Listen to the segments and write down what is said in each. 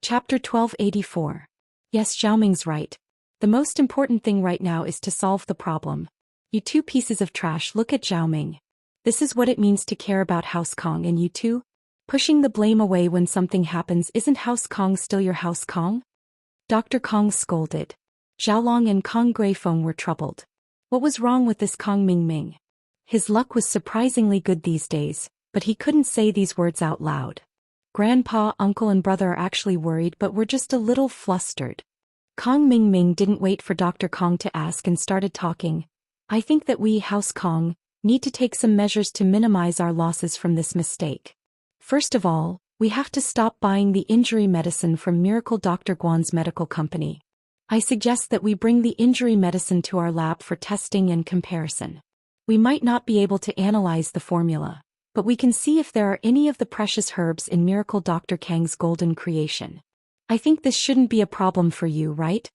Chapter 1284. Yes, Xiaoming's right. The most important thing right now is to solve the problem. You two pieces of trash, look at Xiaoming. This is what it means to care about House Kong, and you two? Pushing the blame away when something happens. Isn't House Kong still your House Kong? Dr. Kong scolded. Xiaolong and Kong Guifeng were troubled. What was wrong with this Kong Mingming? His luck was surprisingly good these days, but he couldn't say these words out loud. Grandpa, uncle and brother are actually worried, but we're just a little flustered. Kong Mingming didn't wait for Dr. Kong to ask and started talking. I think that we, House Kong, need to take some measures to minimize our losses from this mistake. First of all, we have to stop buying the injury medicine from Miracle Dr. Guan's medical company. I suggest that we bring the injury medicine to our lab for testing and comparison. We might not be able to analyze the formula, but we can see if there are any of the precious herbs in Miracle Dr. Kang's golden creation. I think this shouldn't be a problem for you, right?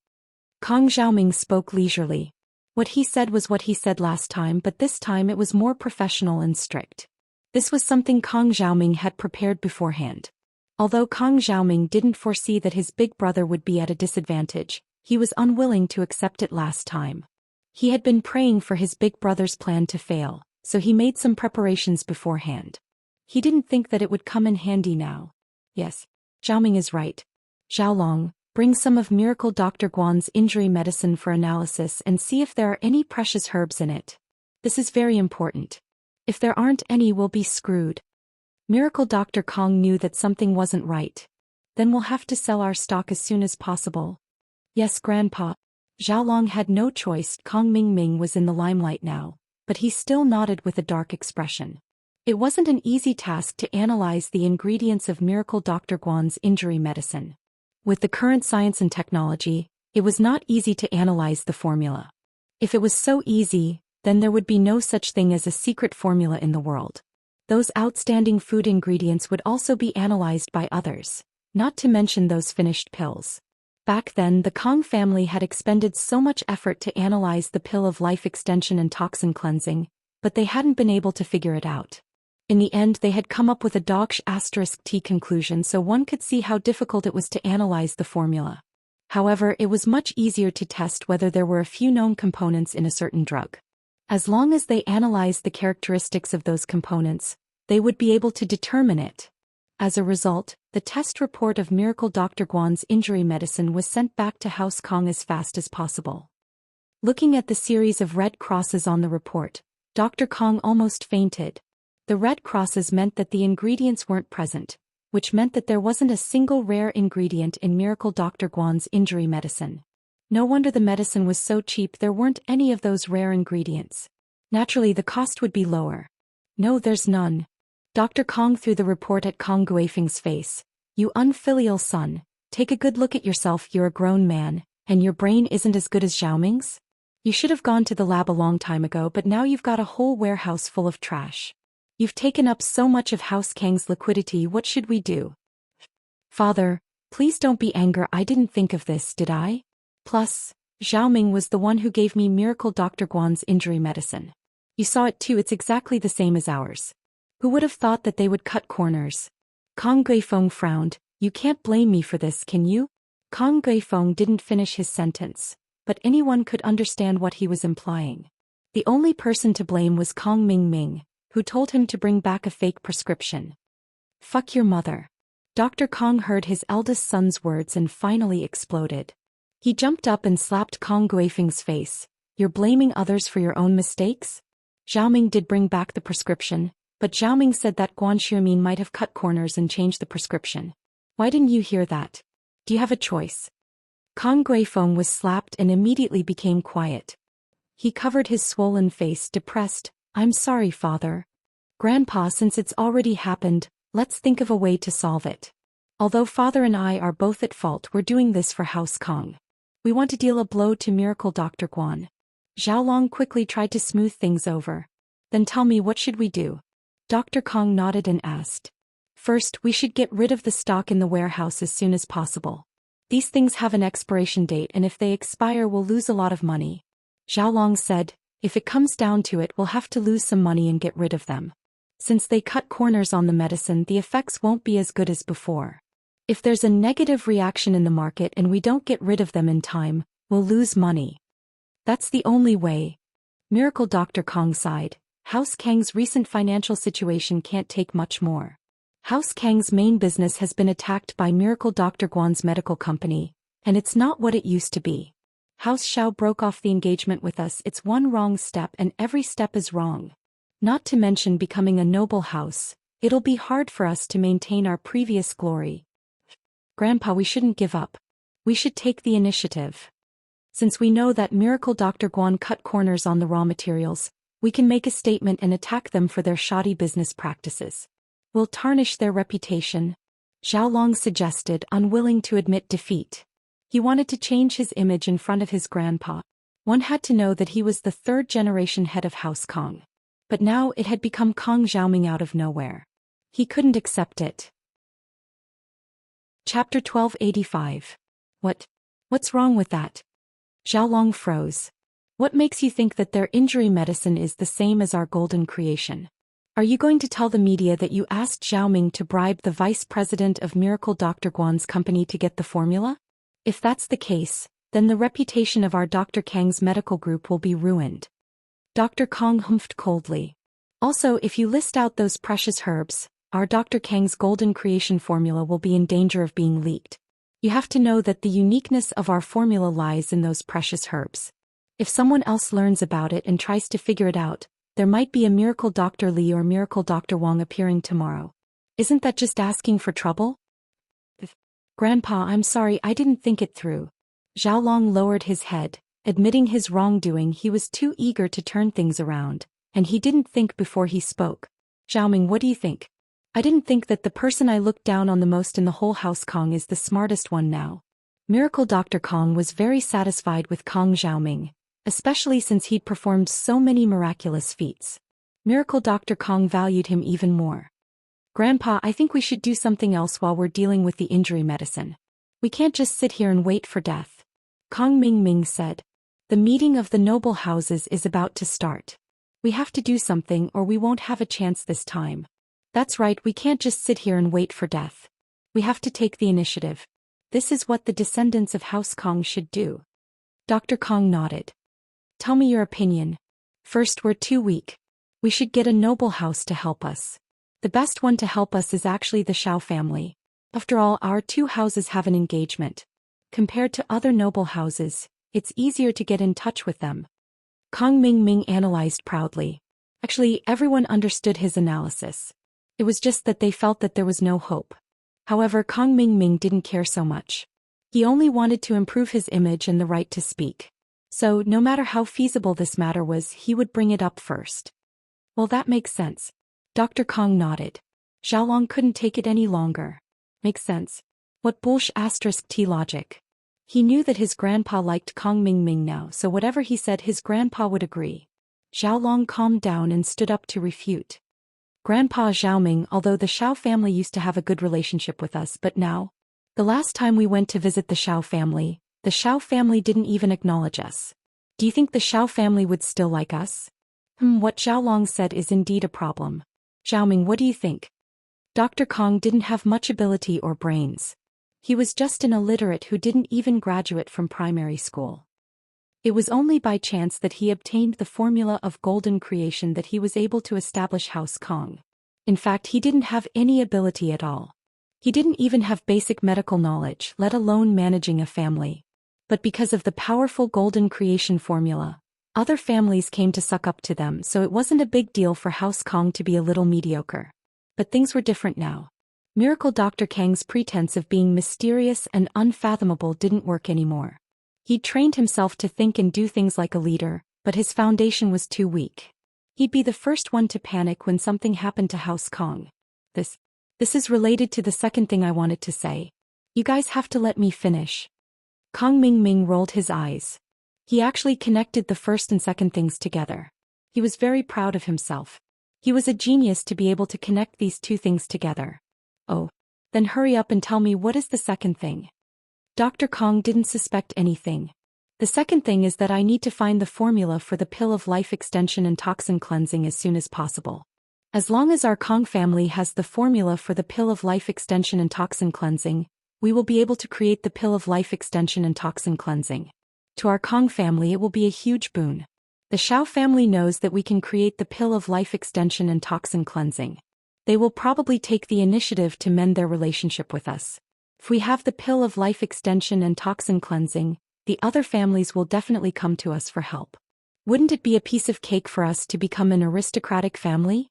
Kong Xiaoming spoke leisurely. What he said was what he said last time, but this time it was more professional and strict. This was something Kong Xiaoming had prepared beforehand. Although Kong Xiaoming didn't foresee that his big brother would be at a disadvantage, he was unwilling to accept it last time. He had been praying for his big brother's plan to fail, so he made some preparations beforehand. He didn't think that it would come in handy now. Yes, Xiaoming is right. Xiaolong, bring some of Miracle Dr. Guan's injury medicine for analysis and see if there are any precious herbs in it. This is very important. If there aren't any, we'll be screwed. Miracle Dr. Kong knew that something wasn't right. Then we'll have to sell our stock as soon as possible. Yes, Grandpa. Xiaolong had no choice. Kong Mingming was in the limelight now, but he still nodded with a dark expression. It wasn't an easy task to analyze the ingredients of Miracle Dr. Guan's injury medicine. With the current science and technology, it was not easy to analyze the formula. If it was so easy, then there would be no such thing as a secret formula in the world. Those outstanding food ingredients would also be analyzed by others, not to mention those finished pills. Back then, the Kong family had expended so much effort to analyze the pill of life extension and toxin cleansing, but they hadn't been able to figure it out. In the end, they had come up with a T conclusion, so one could see how difficult it was to analyze the formula. However, it was much easier to test whether there were a few known components in a certain drug. As long as they analyzed the characteristics of those components, they would be able to determine it. As a result, the test report of Miracle Dr. Guan's injury medicine was sent back to House Kong as fast as possible. Looking at the series of red crosses on the report, Dr. Kong almost fainted. The red crosses meant that the ingredients weren't present, which meant that there wasn't a single rare ingredient in Miracle Dr. Guan's injury medicine. No wonder the medicine was so cheap, there weren't any of those rare ingredients. Naturally, the cost would be lower. No, there's none. Dr. Kong threw the report at Kong Guifeng's face. You unfilial son, take a good look at yourself. You're a grown man, and your brain isn't as good as Xiaoming's? You should have gone to the lab a long time ago, but now you've got a whole warehouse full of trash. You've taken up so much of House Kang's liquidity. What should we do? Father, please don't be angry. I didn't think of this, did I? Plus, Xiaoming was the one who gave me Miracle Dr. Guan's injury medicine. You saw it too, it's exactly the same as ours. Who would have thought that they would cut corners? Kong Guifeng frowned. You can't blame me for this, can you? Kong Guifeng didn't finish his sentence, but anyone could understand what he was implying. The only person to blame was Kong Mingming, who told him to bring back a fake prescription. Fuck your mother. Dr. Kong heard his eldest son's words and finally exploded. He jumped up and slapped Kong Guifeng's face. You're blaming others for your own mistakes? Xiaoming did bring back the prescription, but Xiaoming said that Guan Xiaomin might have cut corners and changed the prescription. Why didn't you hear that? Do you have a choice? Kong Guifeng was slapped and immediately became quiet. He covered his swollen face, depressed. I'm sorry, Father. Grandpa, since it's already happened, let's think of a way to solve it. Although Father and I are both at fault, we're doing this for House Kong. We want to deal a blow to Miracle Dr. Guan. Xiaolong quickly tried to smooth things over. Then tell me, what should we do? Dr. Kong nodded and asked. First, we should get rid of the stock in the warehouse as soon as possible. These things have an expiration date, and if they expire, we'll lose a lot of money. Xiaolong said, if it comes down to it, we'll have to lose some money and get rid of them. Since they cut corners on the medicine, the effects won't be as good as before. If there's a negative reaction in the market and we don't get rid of them in time, we'll lose money. That's the only way. Miracle Dr. Kong sighed. House Kang's recent financial situation can't take much more. House Kang's main business has been attacked by Miracle Dr. Guan's medical company, and it's not what it used to be. House Xiao broke off the engagement with us. It's one wrong step and every step is wrong. Not to mention becoming a noble house, it'll be hard for us to maintain our previous glory. Grandpa, we shouldn't give up. We should take the initiative. Since we know that Miracle Dr. Guan cut corners on the raw materials, we can make a statement and attack them for their shoddy business practices. We'll tarnish their reputation. Zhao Long suggested, unwilling to admit defeat. He wanted to change his image in front of his grandpa. One had to know that he was the third-generation head of House Kong. But now it had become Kong Xiaoming out of nowhere. He couldn't accept it. Chapter 1285. What's wrong with that? Zhao Long froze. What makes you think that their injury medicine is the same as our golden creation? Are you going to tell the media that you asked Xiaoming to bribe the vice president of Miracle Dr. Guan's company to get the formula? If that's the case, then the reputation of our Dr. Kang's medical group will be ruined. Dr. Kong humphed coldly. Also, if you list out those precious herbs, our Dr. Kang's golden creation formula will be in danger of being leaked. You have to know that the uniqueness of our formula lies in those precious herbs. If someone else learns about it and tries to figure it out, there might be a Miracle Dr. Li or Miracle Dr. Wang appearing tomorrow. Isn't that just asking for trouble? Grandpa, I'm sorry, I didn't think it through. Zhao Long lowered his head, admitting his wrongdoing. He was too eager to turn things around, and he didn't think before he spoke. Xiaoming, what do you think? I didn't think that the person I looked down on the most in the whole house Kong is the smartest one now. Miracle Dr. Kong was very satisfied with Kong Xiaoming, especially since he'd performed so many miraculous feats. Miracle Dr. Kong valued him even more. Grandpa, I think we should do something else while we're dealing with the injury medicine. We can't just sit here and wait for death. Kong Mingming said. The meeting of the noble houses is about to start. We have to do something or we won't have a chance this time. That's right, we can't just sit here and wait for death. We have to take the initiative. This is what the descendants of House Kong should do. Dr. Kong nodded. Tell me your opinion. First, we're too weak. We should get a noble house to help us. The best one to help us is actually the Xiao family. After all, our two houses have an engagement. Compared to other noble houses, it's easier to get in touch with them. Kong Mingming analyzed proudly. Actually, everyone understood his analysis. It was just that they felt that there was no hope. However, Kong Mingming didn't care so much. He only wanted to improve his image and the right to speak. So, no matter how feasible this matter was, he would bring it up first. Well, that makes sense. Dr. Kong nodded. Zhao Long couldn't take it any longer. Makes sense. What bullsh** T logic. He knew that his grandpa liked Kong Mingming now, so whatever he said his grandpa would agree. Zhao Long calmed down and stood up to refute. Grandpa Xiaoming, although the Xiao family used to have a good relationship with us, but now? The last time we went to visit the Xiao family didn't even acknowledge us. Do you think the Xiao family would still like us? What Zhao Long said is indeed a problem. Xiaoming, what do you think? Dr. Kong didn't have much ability or brains. He was just an illiterate who didn't even graduate from primary school. It was only by chance that he obtained the formula of golden creation that he was able to establish House Kong. In fact, he didn't have any ability at all. He didn't even have basic medical knowledge, let alone managing a family. But because of the powerful golden creation formula, other families came to suck up to them, so it wasn't a big deal for House Kong to be a little mediocre. But things were different now. Miracle Dr. Kang's pretense of being mysterious and unfathomable didn't work anymore. He'd trained himself to think and do things like a leader, but his foundation was too weak. He'd be the first one to panic when something happened to House Kong. This is related to the second thing I wanted to say. You guys have to let me finish. Kong Mingming rolled his eyes. He actually connected the first and second things together. He was very proud of himself. He was a genius to be able to connect these two things together. Oh. Then hurry up and tell me, what is the second thing? Dr. Kong didn't suspect anything. The second thing is that I need to find the formula for the pill of life extension and toxin cleansing as soon as possible. As long as our Kong family has the formula for the pill of life extension and toxin cleansing, we will be able to create the pill of life extension and toxin cleansing. To our Kong family it will be a huge boon. The Xiao family knows that we can create the pill of life extension and toxin cleansing. They will probably take the initiative to mend their relationship with us. If we have the pill of life extension and toxin cleansing, the other families will definitely come to us for help. Wouldn't it be a piece of cake for us to become an aristocratic family?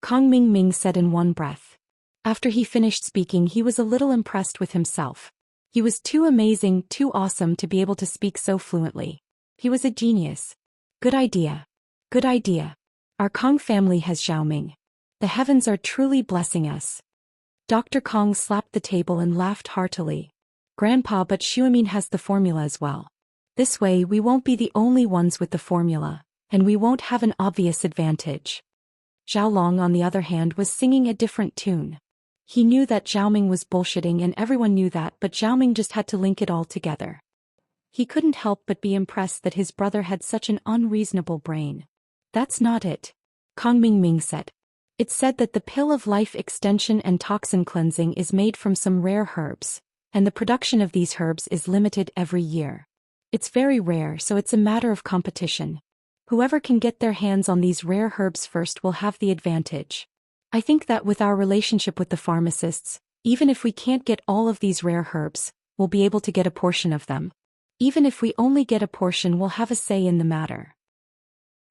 Kong Ming said in one breath. After he finished speaking, he was a little impressed with himself. He was too amazing, too awesome to be able to speak so fluently. He was a genius. Good idea. Good idea. Our Kong family has Xiaoming. The heavens are truly blessing us. Dr. Kong slapped the table and laughed heartily. Grandpa, but Xiaoming has the formula as well. This way we won't be the only ones with the formula, and we won't have an obvious advantage. Zhao Long, on the other hand, was singing a different tune. He knew that Xiaoming was bullshitting and everyone knew that, but Xiaoming just had to link it all together. He couldn't help but be impressed that his brother had such an unreasonable brain. That's not it. Kong Ming said. It's said that the pill of life extension and toxin cleansing is made from some rare herbs, and the production of these herbs is limited every year. It's very rare, so it's a matter of competition. Whoever can get their hands on these rare herbs first will have the advantage. I think that with our relationship with the pharmacists, even if we can't get all of these rare herbs, we'll be able to get a portion of them. Even if we only get a portion, we'll have a say in the matter.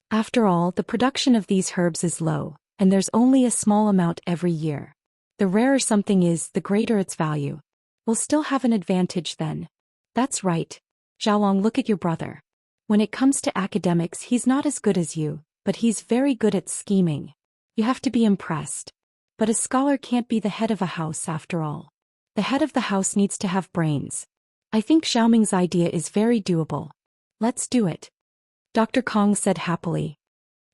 After all, the production of these herbs is low, and there's only a small amount every year. The rarer something is, the greater its value. We'll still have an advantage then. That's right. Xiaolong, look at your brother. When it comes to academics, he's not as good as you, but he's very good at scheming. You have to be impressed. But a scholar can't be the head of a house after all. The head of the house needs to have brains. I think Xiaoming's idea is very doable. Let's do it. Dr. Kong said happily.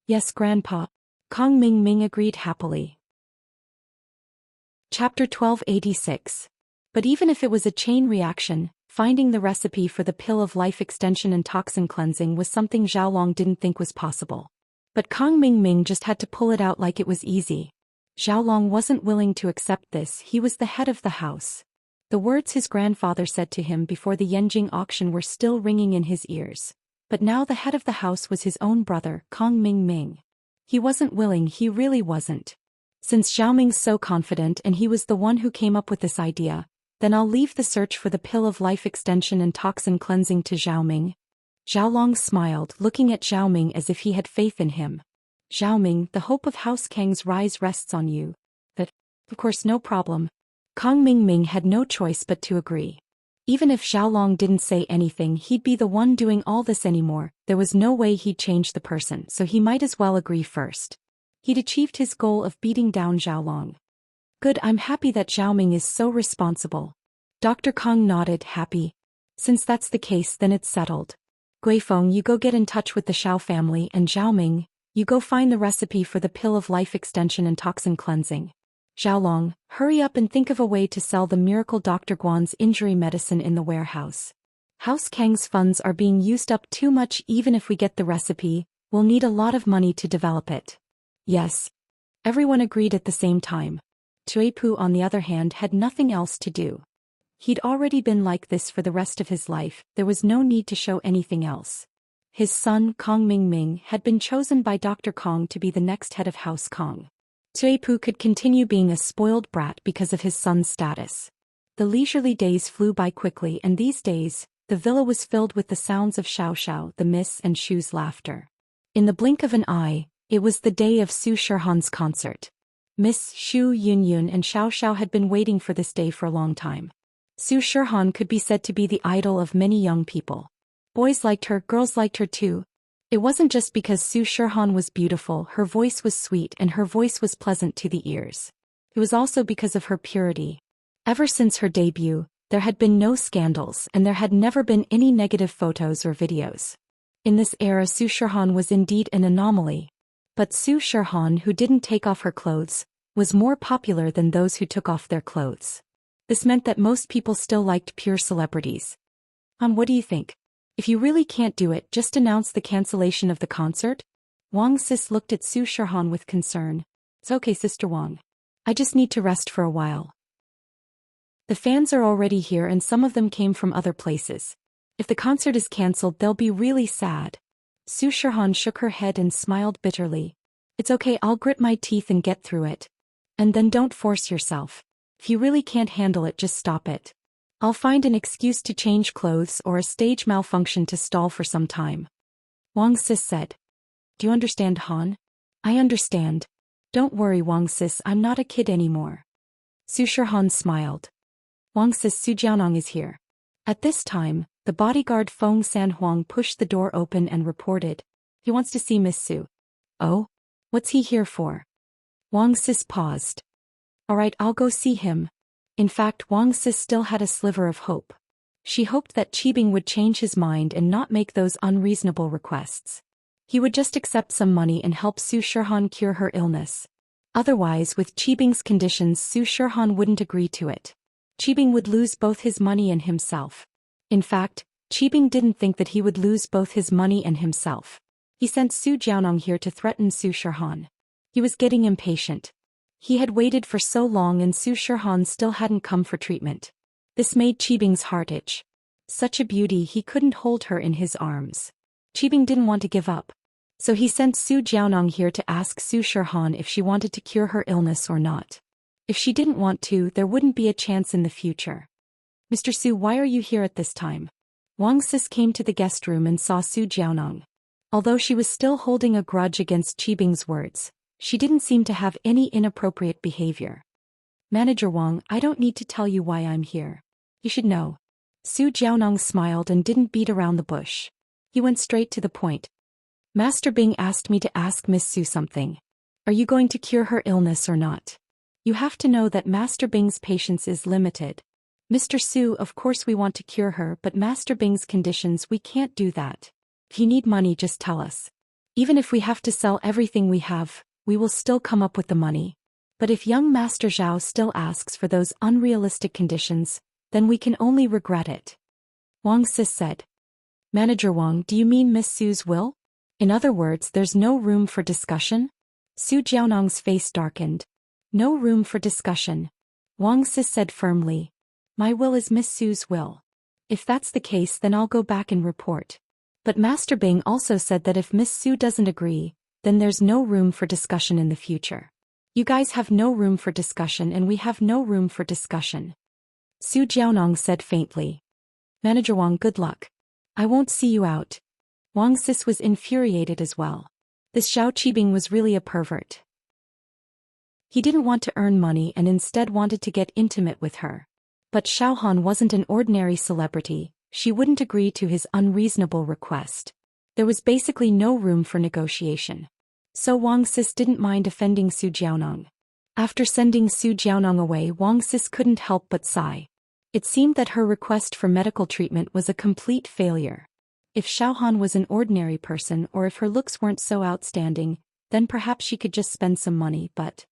Yes, Grandpa. Kong Ming agreed happily. Chapter 1286. But even if it was a chain reaction, finding the recipe for the pill of life extension and toxin cleansing was something Xiaolong didn't think was possible. But Kong Ming just had to pull it out like it was easy. Xiaolong wasn't willing to accept this. He was the head of the house. The words his grandfather said to him before the Yanjing auction were still ringing in his ears. But now the head of the house was his own brother, Kong Ming. He wasn't willing, he really wasn't. Since Xiaoming's so confident and he was the one who came up with this idea, then I'll leave the search for the pill of life extension and toxin cleansing to Xiaoming. Xiaolong smiled, looking at Xiaoming as if he had faith in him. Xiaoming, the hope of House Kang's rise rests on you. But, of course, no problem. Kong Ming had no choice but to agree. Even if Xiaolong didn't say anything, he'd be the one doing all this anymore. There was no way he'd change the person, so he might as well agree first. He'd achieved his goal of beating down Xiaolong. Good, I'm happy that Xiaoming is so responsible. Dr. Kong nodded, happy. Since that's the case, then it's settled. Guifeng, you go get in touch with the Xiao family, and Xiaoming, you go find the recipe for the pill of life extension and toxin cleansing. Xiaolong, hurry up and think of a way to sell the miracle Dr. Guan's injury medicine in the warehouse. House Kang's funds are being used up too much. Even if we get the recipe, we'll need a lot of money to develop it. Yes. Everyone agreed at the same time. Cui Pu, on the other hand, had nothing else to do. He'd already been like this for the rest of his life, there was no need to show anything else. His son, Kong Ming, had been chosen by Dr. Kong to be the next head of House Kong. Cui Pu could continue being a spoiled brat because of his son's status. The leisurely days flew by quickly, and these days, the villa was filled with the sounds of Xiao Xiao, the Miss and Shu's laughter. In the blink of an eye, it was the day of Su Shirhan's concert. Miss Shu Yun and Xiao Xiao had been waiting for this day for a long time. Su Shirhan could be said to be the idol of many young people. Boys liked her, girls liked her too. It wasn't just because Su Shirhan was beautiful, her voice was sweet and her voice was pleasant to the ears. It was also because of her purity. Ever since her debut, there had been no scandals and there had never been any negative photos or videos. In this era, Su Shirhan was indeed an anomaly. But Su Shirhan, who didn't take off her clothes, was more popular than those who took off their clothes. This meant that most people still liked pure celebrities. What do you think? If you really can't do it, just announce the cancellation of the concert? Wang Sis looked at Su Shirhan with concern. It's okay, Sister Wang. I just need to rest for a while. The fans are already here and some of them came from other places. If the concert is cancelled, they'll be really sad. Su Shirhan shook her head and smiled bitterly. It's okay, I'll grit my teeth and get through it. And then don't force yourself. If you really can't handle it, just stop it. I'll find an excuse to change clothes or a stage malfunction to stall for some time. Wang Sis said. Do you understand, Han? I understand. Don't worry, Wang Sis, I'm not a kid anymore. Su Shirhan smiled. Wang Sis, Su Jiaonong is here. At this time, the bodyguard Feng San Huang pushed the door open and reported. He wants to see Miss Su. Oh? What's he here for? Wang Sis paused. Alright, I'll go see him. In fact, Wang Sis still had a sliver of hope. She hoped that Qibing would change his mind and not make those unreasonable requests. He would just accept some money and help Su Shirhan cure her illness. Otherwise, with Qibing's conditions, Su Shirhan wouldn't agree to it. Qibing would lose both his money and himself. In fact, Qibing didn't think that he would lose both his money and himself. He sent Su Jiaonong here to threaten Su Shirhan. He was getting impatient. He had waited for so long and Su Shirhan still hadn't come for treatment. This made Qibing's heart itch. Such a beauty, he couldn't hold her in his arms. Qibing didn't want to give up. So he sent Su Jiaonong here to ask Su Shirhan if she wanted to cure her illness or not. If she didn't want to, there wouldn't be a chance in the future. Mr. Su, why are you here at this time? Wang Sis came to the guest room and saw Su Jiaonong. Although she was still holding a grudge against Qibing's words, she didn't seem to have any inappropriate behavior. Manager Wang, I don't need to tell you why I'm here. You should know. Su Jiaonong smiled and didn't beat around the bush. He went straight to the point. Master Bing asked me to ask Miss Su something. Are you going to cure her illness or not? You have to know that Master Bing's patience is limited. Mr. Su, of course we want to cure her, but Master Bing's conditions, we can't do that. If you need money, just tell us. Even if we have to sell everything we have, we will still come up with the money. But if young Master Zhao still asks for those unrealistic conditions, then we can only regret it. Wang Sis said. Manager Wang, do you mean Miss Su's will? In other words, there's no room for discussion? Su Jiaonong's face darkened. No room for discussion. Wang Sis said firmly. My will is Miss Su's will. If that's the case, then I'll go back and report. But Master Bing also said that if Miss Su doesn't agree, then there's no room for discussion in the future. You guys have no room for discussion and we have no room for discussion. Su Jiaonong said faintly. Manager Wang, good luck. I won't see you out. Wang Sis was infuriated as well. This Zhao Qibing was really a pervert. He didn't want to earn money and instead wanted to get intimate with her. But Xiaohan wasn't an ordinary celebrity, she wouldn't agree to his unreasonable request. There was basically no room for negotiation. So Wang Sis didn't mind offending Su Jiaonong. After sending Su Jiaonong away, Wang Sis couldn't help but sigh. It seemed that her request for medical treatment was a complete failure. If Xiaohan was an ordinary person or if her looks weren't so outstanding, then perhaps she could just spend some money, but...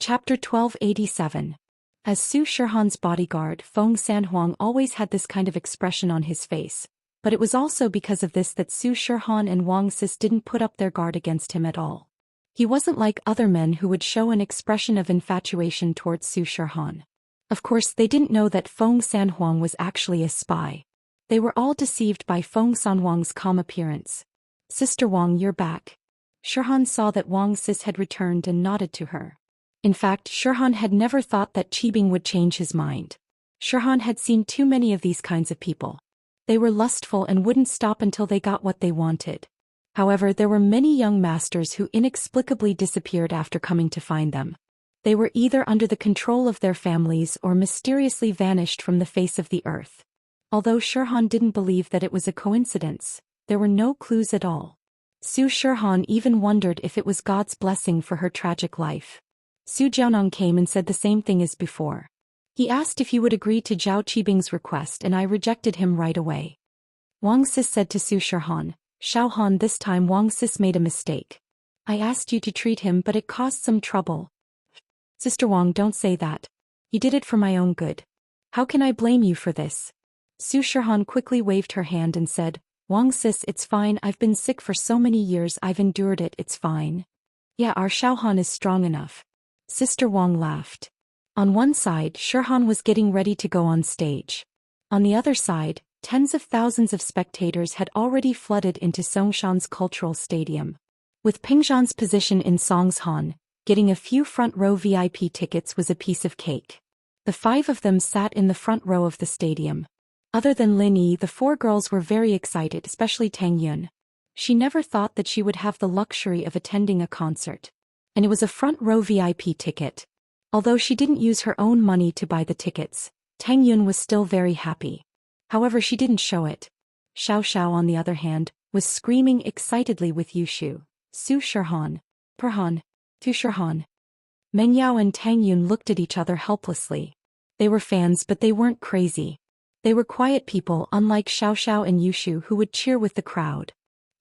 Chapter 1287. As Su Shirhan's bodyguard, Feng San Huang always had this kind of expression on his face, but it was also because of this that Su Shirhan and Wang Sis didn't put up their guard against him at all. He wasn't like other men who would show an expression of infatuation towards Su Shirhan. Of course, they didn't know that Feng San Huang was actually a spy. They were all deceived by Feng San Huang's calm appearance. Sister Wang, you're back. Shirhan saw that Wang Sis had returned and nodded to her. In fact, Shirhan had never thought that Qibing would change his mind. Shirhan had seen too many of these kinds of people. They were lustful and wouldn't stop until they got what they wanted. However, there were many young masters who inexplicably disappeared after coming to find them. They were either under the control of their families or mysteriously vanished from the face of the earth. Although Shirhan didn't believe that it was a coincidence, there were no clues at all. Su Shirhan even wondered if it was God's blessing for her tragic life. Su Jiaonong came and said the same thing as before. He asked if he would agree to Zhao Qibing's request and I rejected him right away. Wang Sis said to Su Shirhan, Xiaohan, this time Wang Sis made a mistake. I asked you to treat him but it caused some trouble. Sister Wang, don't say that. You did it for my own good. How can I blame you for this? Su Shirhan quickly waved her hand and said, Wang Sis, it's fine, I've been sick for so many years, I've endured it, it's fine. Yeah, our Xiaohan is strong enough. Sister Wang laughed. On one side, Shirhan was getting ready to go on stage. On the other side, tens of thousands of spectators had already flooded into Songshan's cultural stadium. With Pingzhan's position in Songshan, getting a few front-row VIP tickets was a piece of cake. The 5 of them sat in the front row of the stadium. Other than Lin Yi, the 4 girls were very excited, especially Tang Yun. She never thought that she would have the luxury of attending a concert. And it was a front-row VIP ticket. Although she didn't use her own money to buy the tickets, Tang Yun was still very happy. However, she didn't show it. Xiao Xiao, on the other hand, was screaming excitedly with Yushu, Su Shirhan, Perhan, Tu Shirhan. Meng Yao and Tang Yun looked at each other helplessly. They were fans, but they weren't crazy. They were quiet people, unlike Xiao Xiao and Yushu, who would cheer with the crowd.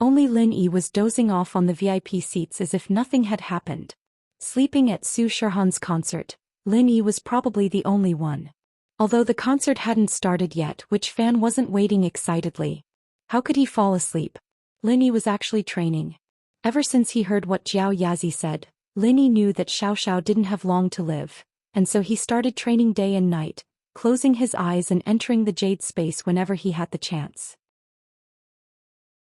Only Lin Yi was dozing off on the VIP seats as if nothing had happened. Sleeping at Su Shirhan's concert, Lin Yi was probably the only one. Although the concert hadn't started yet, which fan wasn't waiting excitedly? How could he fall asleep? Lin Yi was actually training. Ever since he heard what Jiao Yazi said, Lin Yi knew that Xiao Xiao didn't have long to live, and so he started training day and night, closing his eyes and entering the jade space whenever he had the chance.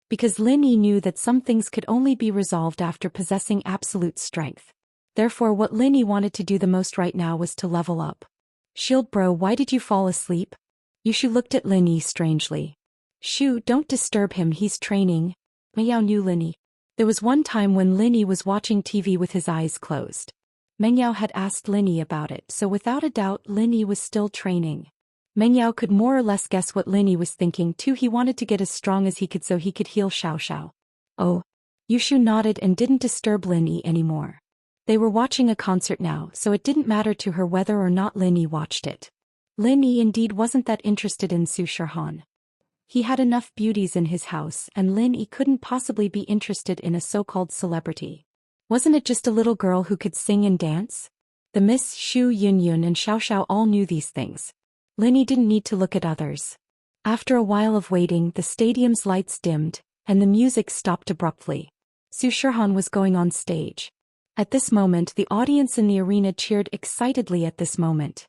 Because Lin Yi knew that some things could only be resolved after possessing absolute strength. Therefore, what Lin Yi wanted to do the most right now was to level up. Shield bro, why did you fall asleep? Yushu looked at Lin Yi strangely. Shu, don't disturb him, he's training. Mengyao knew Lin Yi. There was one time when Lin Yi was watching TV with his eyes closed. Mengyao had asked Lin Yi about it, so without a doubt Lin Yi was still training. Mengyao could more or less guess what Lin Yi was thinking too. He wanted to get as strong as he could so he could heal Xiao Xiao. Oh. Yushu nodded and didn't disturb Lin Yi anymore. They were watching a concert now, so it didn't matter to her whether or not Lin Yi watched it. Lin Yi indeed wasn't that interested in Su Shirhan. He had enough beauties in his house, and Lin Yi couldn't possibly be interested in a so-called celebrity. Wasn't it just a little girl who could sing and dance? The Miss Xu Yunyun and Xiao Xiao all knew these things. Lin Yi didn't need to look at others. After a while of waiting, the stadium's lights dimmed, and the music stopped abruptly. Su Shirhan was going on stage. At this moment, the audience in the arena cheered excitedly at this moment.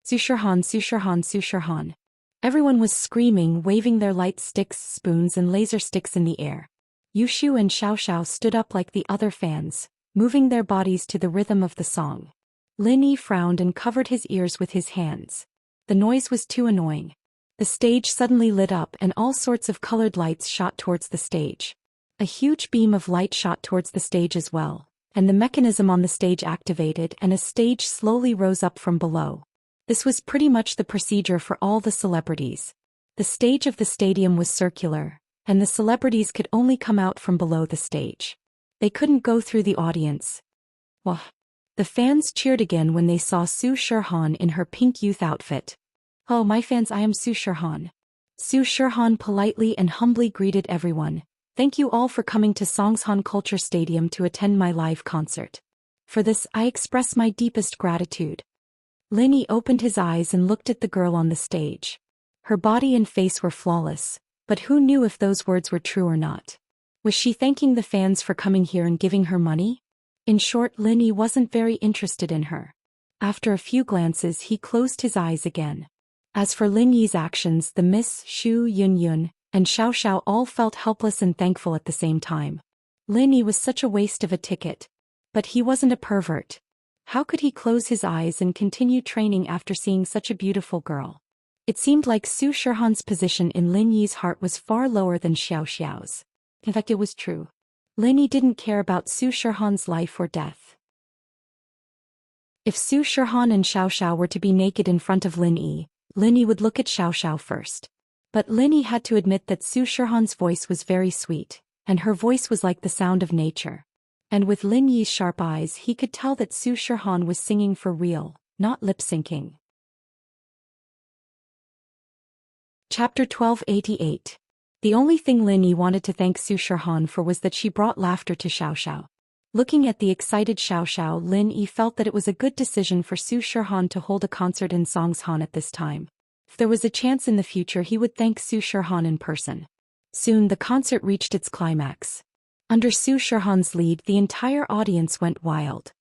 Su Shirhan, Su Shirhan, Su Shirhan. Everyone was screaming, waving their light sticks, spoons and laser sticks in the air. Yushu and Xiao Xiao stood up like the other fans, moving their bodies to the rhythm of the song. Lin Yi frowned and covered his ears with his hands. The noise was too annoying. The stage suddenly lit up and all sorts of colored lights shot towards the stage. A huge beam of light shot towards the stage as well, and the mechanism on the stage activated and a stage slowly rose up from below. This was pretty much the procedure for all the celebrities. The stage of the stadium was circular, and the celebrities could only come out from below the stage. They couldn't go through the audience. Wah! The fans cheered again when they saw Su Shirhan in her pink youth outfit. Oh, my fans, I am Su Shirhan. Su Shirhan politely and humbly greeted everyone. Thank you all for coming to Songshan Culture Stadium to attend my live concert. For this, I express my deepest gratitude. Lin Yi opened his eyes and looked at the girl on the stage. Her body and face were flawless, but who knew if those words were true or not? Was she thanking the fans for coming here and giving her money? In short, Lin Yi wasn't very interested in her. After a few glances, he closed his eyes again. As for Lin Yi's actions, the Miss Xu Yunyun and Xiao Xiao all felt helpless and thankful at the same time. Lin Yi was such a waste of a ticket. But he wasn't a pervert. How could he close his eyes and continue training after seeing such a beautiful girl? It seemed like Su Shirhan's position in Lin Yi's heart was far lower than Xiao Xiao's. In fact, it was true. Lin Yi didn't care about Su Shirhan's life or death. If Su Shirhan and Xiao Xiao were to be naked in front of Lin Yi would look at Xiao Xiao first. But Lin Yi had to admit that Su Shirhan's voice was very sweet, and her voice was like the sound of nature. And with Lin Yi's sharp eyes, he could tell that Su Shirhan was singing for real, not lip-syncing. Chapter 1288. The only thing Lin Yi wanted to thank Su Shirhan for was that she brought laughter to Xiao Xiao. Looking at the excited Xiao Xiao, Lin Yi felt that it was a good decision for Su Shirhan to hold a concert in Songshan at this time. If there was a chance in the future, he would thank Su Shirhan in person. Soon the concert reached its climax. Under Su Shirhan's lead, the entire audience went wild.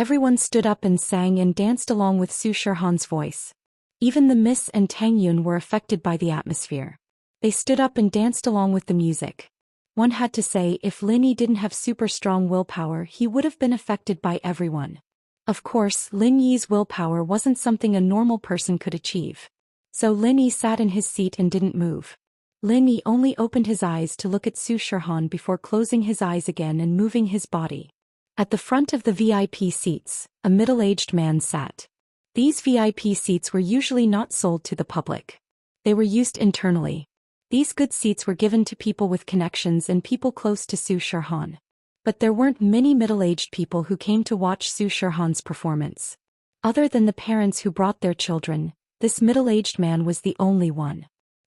Everyone stood up and sang and danced along with Su Shirhan's voice. Even the Miss and Tang Yun were affected by the atmosphere. They stood up and danced along with the music. One had to say if Lin Yi didn't have super strong willpower, he would have been affected by everyone. Of course, Lin Yi's willpower wasn't something a normal person could achieve. So Lin Yi sat in his seat and didn't move. Lin Yi only opened his eyes to look at Su Shirhan before closing his eyes again and moving his body. At the front of the VIP seats, a middle-aged man sat. These VIP seats were usually not sold to the public. They were used internally. These good seats were given to people with connections and people close to Su Shirhan. But there weren't many middle-aged people who came to watch Su Shirhan's performance. Other than the parents who brought their children, this middle-aged man was the only one.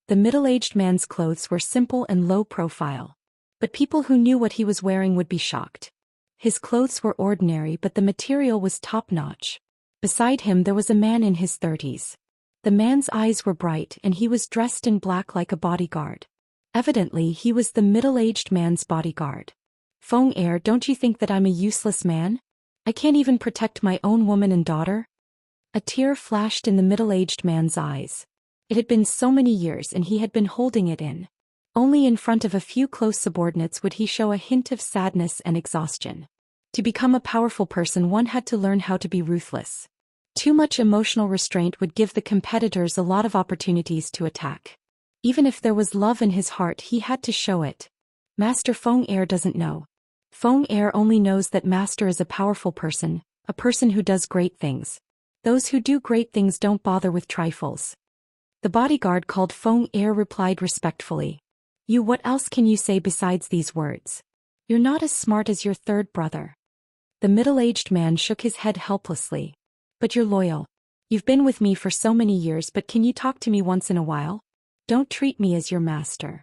The middle-aged man's clothes were simple and low profile. But people who knew what he was wearing would be shocked. His clothes were ordinary but the material was top-notch. Beside him there was a man in his 30s. The man's eyes were bright and he was dressed in black like a bodyguard. Evidently he was the middle-aged man's bodyguard. Feng Er, don't you think that I'm a useless man? I can't even protect my own woman and daughter? A tear flashed in the middle-aged man's eyes. It had been so many years and he had been holding it in. Only in front of a few close subordinates would he show a hint of sadness and exhaustion. To become a powerful person, one had to learn how to be ruthless. Too much emotional restraint would give the competitors a lot of opportunities to attack. Even if there was love in his heart, he had to show it. Master Feng Er doesn't know. Feng Er only knows that Master is a powerful person, a person who does great things. Those who do great things don't bother with trifles. The bodyguard called Feng Er replied respectfully. You, what else can you say besides these words? You're not as smart as your third brother. The middle-aged man shook his head helplessly. But you're loyal. You've been with me for so many years, but can you talk to me once in a while? Don't treat me as your master.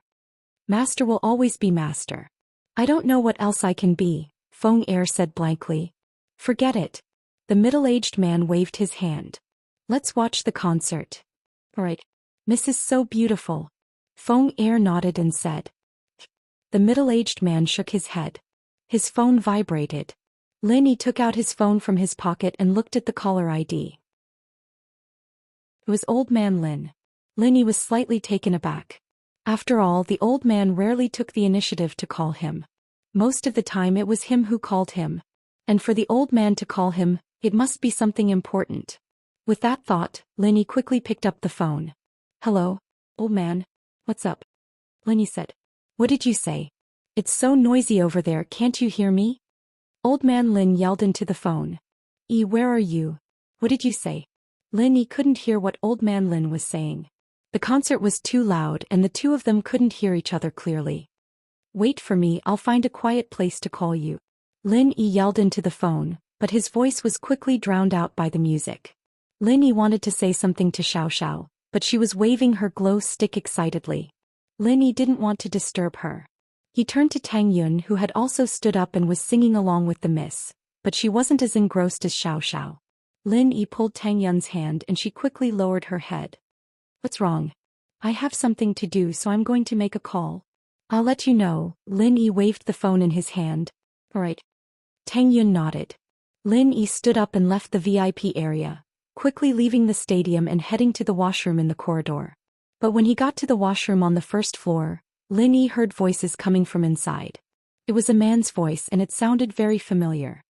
Master will always be master. I don't know what else I can be, Feng Er said blankly. Forget it. The middle-aged man waved his hand. Let's watch the concert. All right. Mrs. So beautiful. Feng Er nodded and said. The middle-aged man shook his head. His phone vibrated. Lin Yi took out his phone from his pocket and looked at the caller ID. It was Old Man Lin. Lin Yi was slightly taken aback. After all, the old man rarely took the initiative to call him. Most of the time it was him who called him. And for the old man to call him, it must be something important. With that thought, Lin Yi quickly picked up the phone. Hello, old man. What's up? Lin Yi said. What did you say? It's so noisy over there, can't you hear me? Old man Lin yelled into the phone. Where are you? What did you say? Lin Yi couldn't hear what Old Man Lin was saying. The concert was too loud and the two of them couldn't hear each other clearly. Wait for me, I'll find a quiet place to call you. Lin Yi yelled into the phone, but his voice was quickly drowned out by the music. Lin Yi wanted to say something to Xiao Xiao, but she was waving her glow stick excitedly. Lin Yi didn't want to disturb her. He turned to Tang Yun, who had also stood up and was singing along with the miss, but she wasn't as engrossed as Xiao Xiao. Lin Yi pulled Tang Yun's hand and she quickly lowered her head. What's wrong? I have something to do, so I'm going to make a call. I'll let you know. Lin Yi waved the phone in his hand. All right. Tang Yun nodded. Lin Yi stood up and left the VIP area, quickly leaving the stadium and heading to the washroom in the corridor. But when he got to the washroom on the first floor, Lin Yi heard voices coming from inside. It was a man's voice and it sounded very familiar.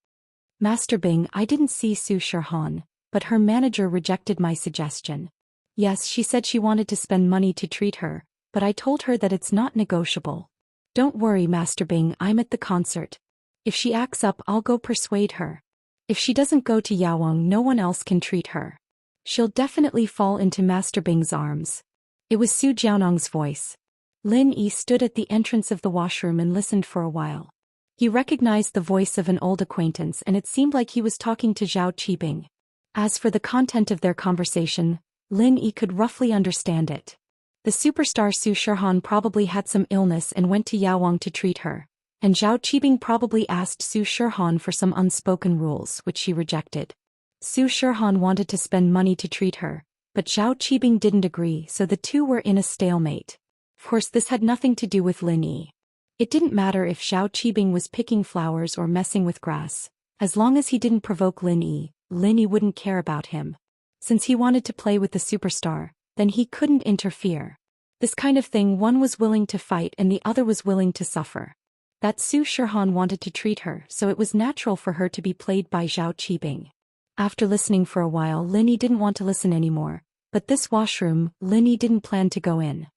Master Bing, I didn't see Su Shirhan, but her manager rejected my suggestion. Yes, she said she wanted to spend money to treat her, but I told her that it's not negotiable. Don't worry, Master Bing, I'm at the concert. If she acts up, I'll go persuade her. If she doesn't go to Yawang, no one else can treat her. She'll definitely fall into Master Bing's arms. It was Su Jiaonang's voice. Lin Yi stood at the entrance of the washroom and listened for a while. He recognized the voice of an old acquaintance and it seemed like he was talking to Zhao Qibing. As for the content of their conversation, Lin Yi could roughly understand it. The superstar Su Shirhan probably had some illness and went to Yawang to treat her, and Zhao Qibing probably asked Su Shirhan for some unspoken rules which she rejected. Su Shirhan wanted to spend money to treat her, but Zhao Qibing didn't agree, so the two were in a stalemate. Of course, this had nothing to do with Lin Yi. It didn't matter if Zhao Qibing was picking flowers or messing with grass. As long as he didn't provoke Lin Yi wouldn't care about him. Since he wanted to play with the superstar, then he couldn't interfere. This kind of thing, one was willing to fight and the other was willing to suffer. That Su Shihan wanted to treat her, so it was natural for her to be played by Zhao Qibing. After listening for a while, Lin Yi didn't want to listen anymore, but this washroom, Lin Yi didn't plan to go in.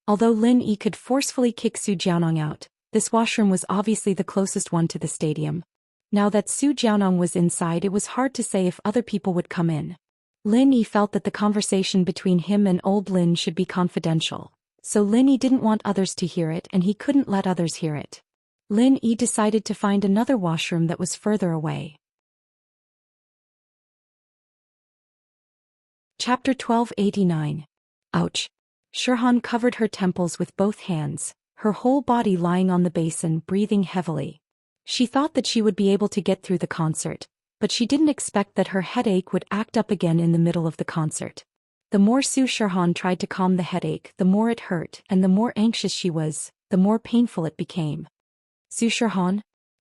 Although Lin Yi could forcefully kick Su Jianong out, this washroom was obviously the closest one to the stadium. Now that Su Jianong was inside, it was hard to say if other people would come in. Lin Yi felt that the conversation between him and old Lin should be confidential, so Lin Yi didn't want others to hear it and he couldn't let others hear it. Lin Yi decided to find another washroom that was further away. Chapter 1289. Ouch. Shihan covered her temples with both hands, her whole body lying on the basin, breathing heavily. She thought that she would be able to get through the concert, but she didn't expect that her headache would act up again in the middle of the concert. The more Su Shihan tried to calm the headache, the more it hurt, and the more anxious she was, the more painful it became. Su Shihan?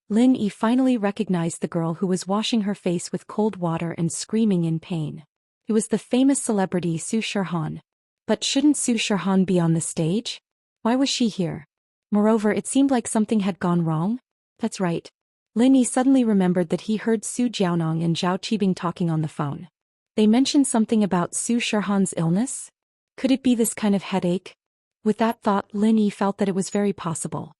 Lin Yi finally recognized the girl who was washing her face with cold water and screaming in pain. It was the famous celebrity Su Shihan. But shouldn't Su Shihan be on the stage? Why was she here? Moreover, it seemed like something had gone wrong. That's right. Lin Yi suddenly remembered that he heard Su Jianong and Zhao Qibing talking on the phone. They mentioned something about Su Shihan's illness? Could it be this kind of headache? With that thought, Lin Yi felt that it was very possible.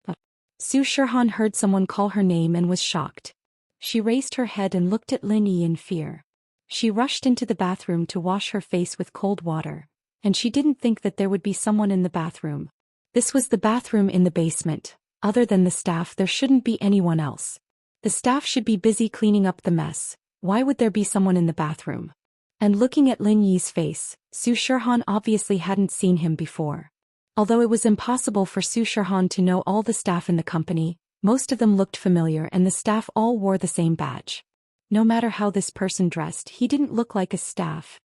But Su Shihan heard someone call her name and was shocked. She raised her head and looked at Lin Yi in fear. She rushed into the bathroom to wash her face with cold water, and she didn't think that there would be someone in the bathroom. This was the bathroom in the basement. Other than the staff, there shouldn't be anyone else. The staff should be busy cleaning up the mess. Why would there be someone in the bathroom? And looking at Lin Yi's face, Su Shihan obviously hadn't seen him before. Although it was impossible for Su Shihan to know all the staff in the company, most of them looked familiar and the staff all wore the same badge. No matter how this person dressed, he didn't look like a staff.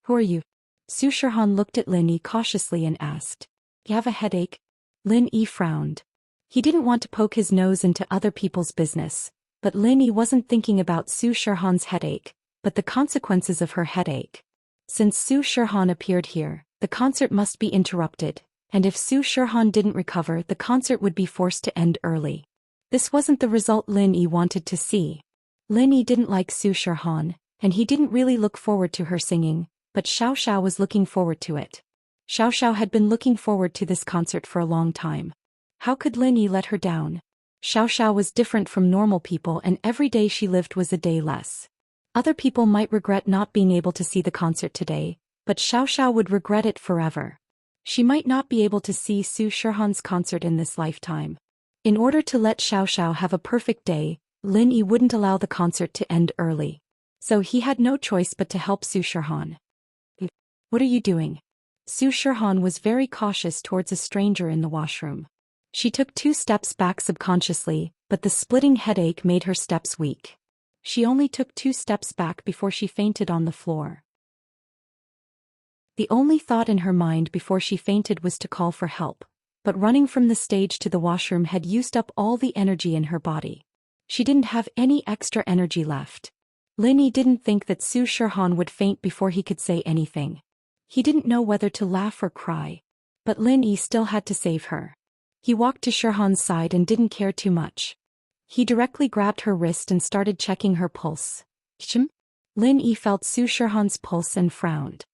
Who are you? Su Shihan looked at Lin Yi cautiously and asked. You have a headache? Lin Yi frowned. He didn't want to poke his nose into other people's business, but Lin Yi wasn't thinking about Su Shihan's headache, but the consequences of her headache. Since Su Shihan appeared here, the concert must be interrupted, and if Su Shihan didn't recover, the concert would be forced to end early. This wasn't the result Lin Yi wanted to see. Lin Yi didn't like Su Shihan, and he didn't really look forward to her singing, but Xiao Xiao was looking forward to it. Xiao Xiao had been looking forward to this concert for a long time. How could Lin Yi let her down? Xiao Xiao was different from normal people and every day she lived was a day less. Other people might regret not being able to see the concert today, but Xiao Xiao would regret it forever. She might not be able to see Su Shihan's concert in this lifetime. In order to let Xiao Xiao have a perfect day, Lin Yi wouldn't allow the concert to end early. So he had no choice but to help Su Shihan. What are you doing? Su Shihan was very cautious towards a stranger in the washroom. She took 2 steps back subconsciously, but the splitting headache made her steps weak. She only took 2 steps back before she fainted on the floor. The only thought in her mind before she fainted was to call for help, but running from the stage to the washroom had used up all the energy in her body. She didn't have any extra energy left. Lin Yi didn't think that Su Shihan would faint before he could say anything. He didn't know whether to laugh or cry, but Lin Yi still had to save her. He walked to Shihan's side and didn't care too much. He directly grabbed her wrist and started checking her pulse. Lin Yi felt Su Shihan's pulse and frowned.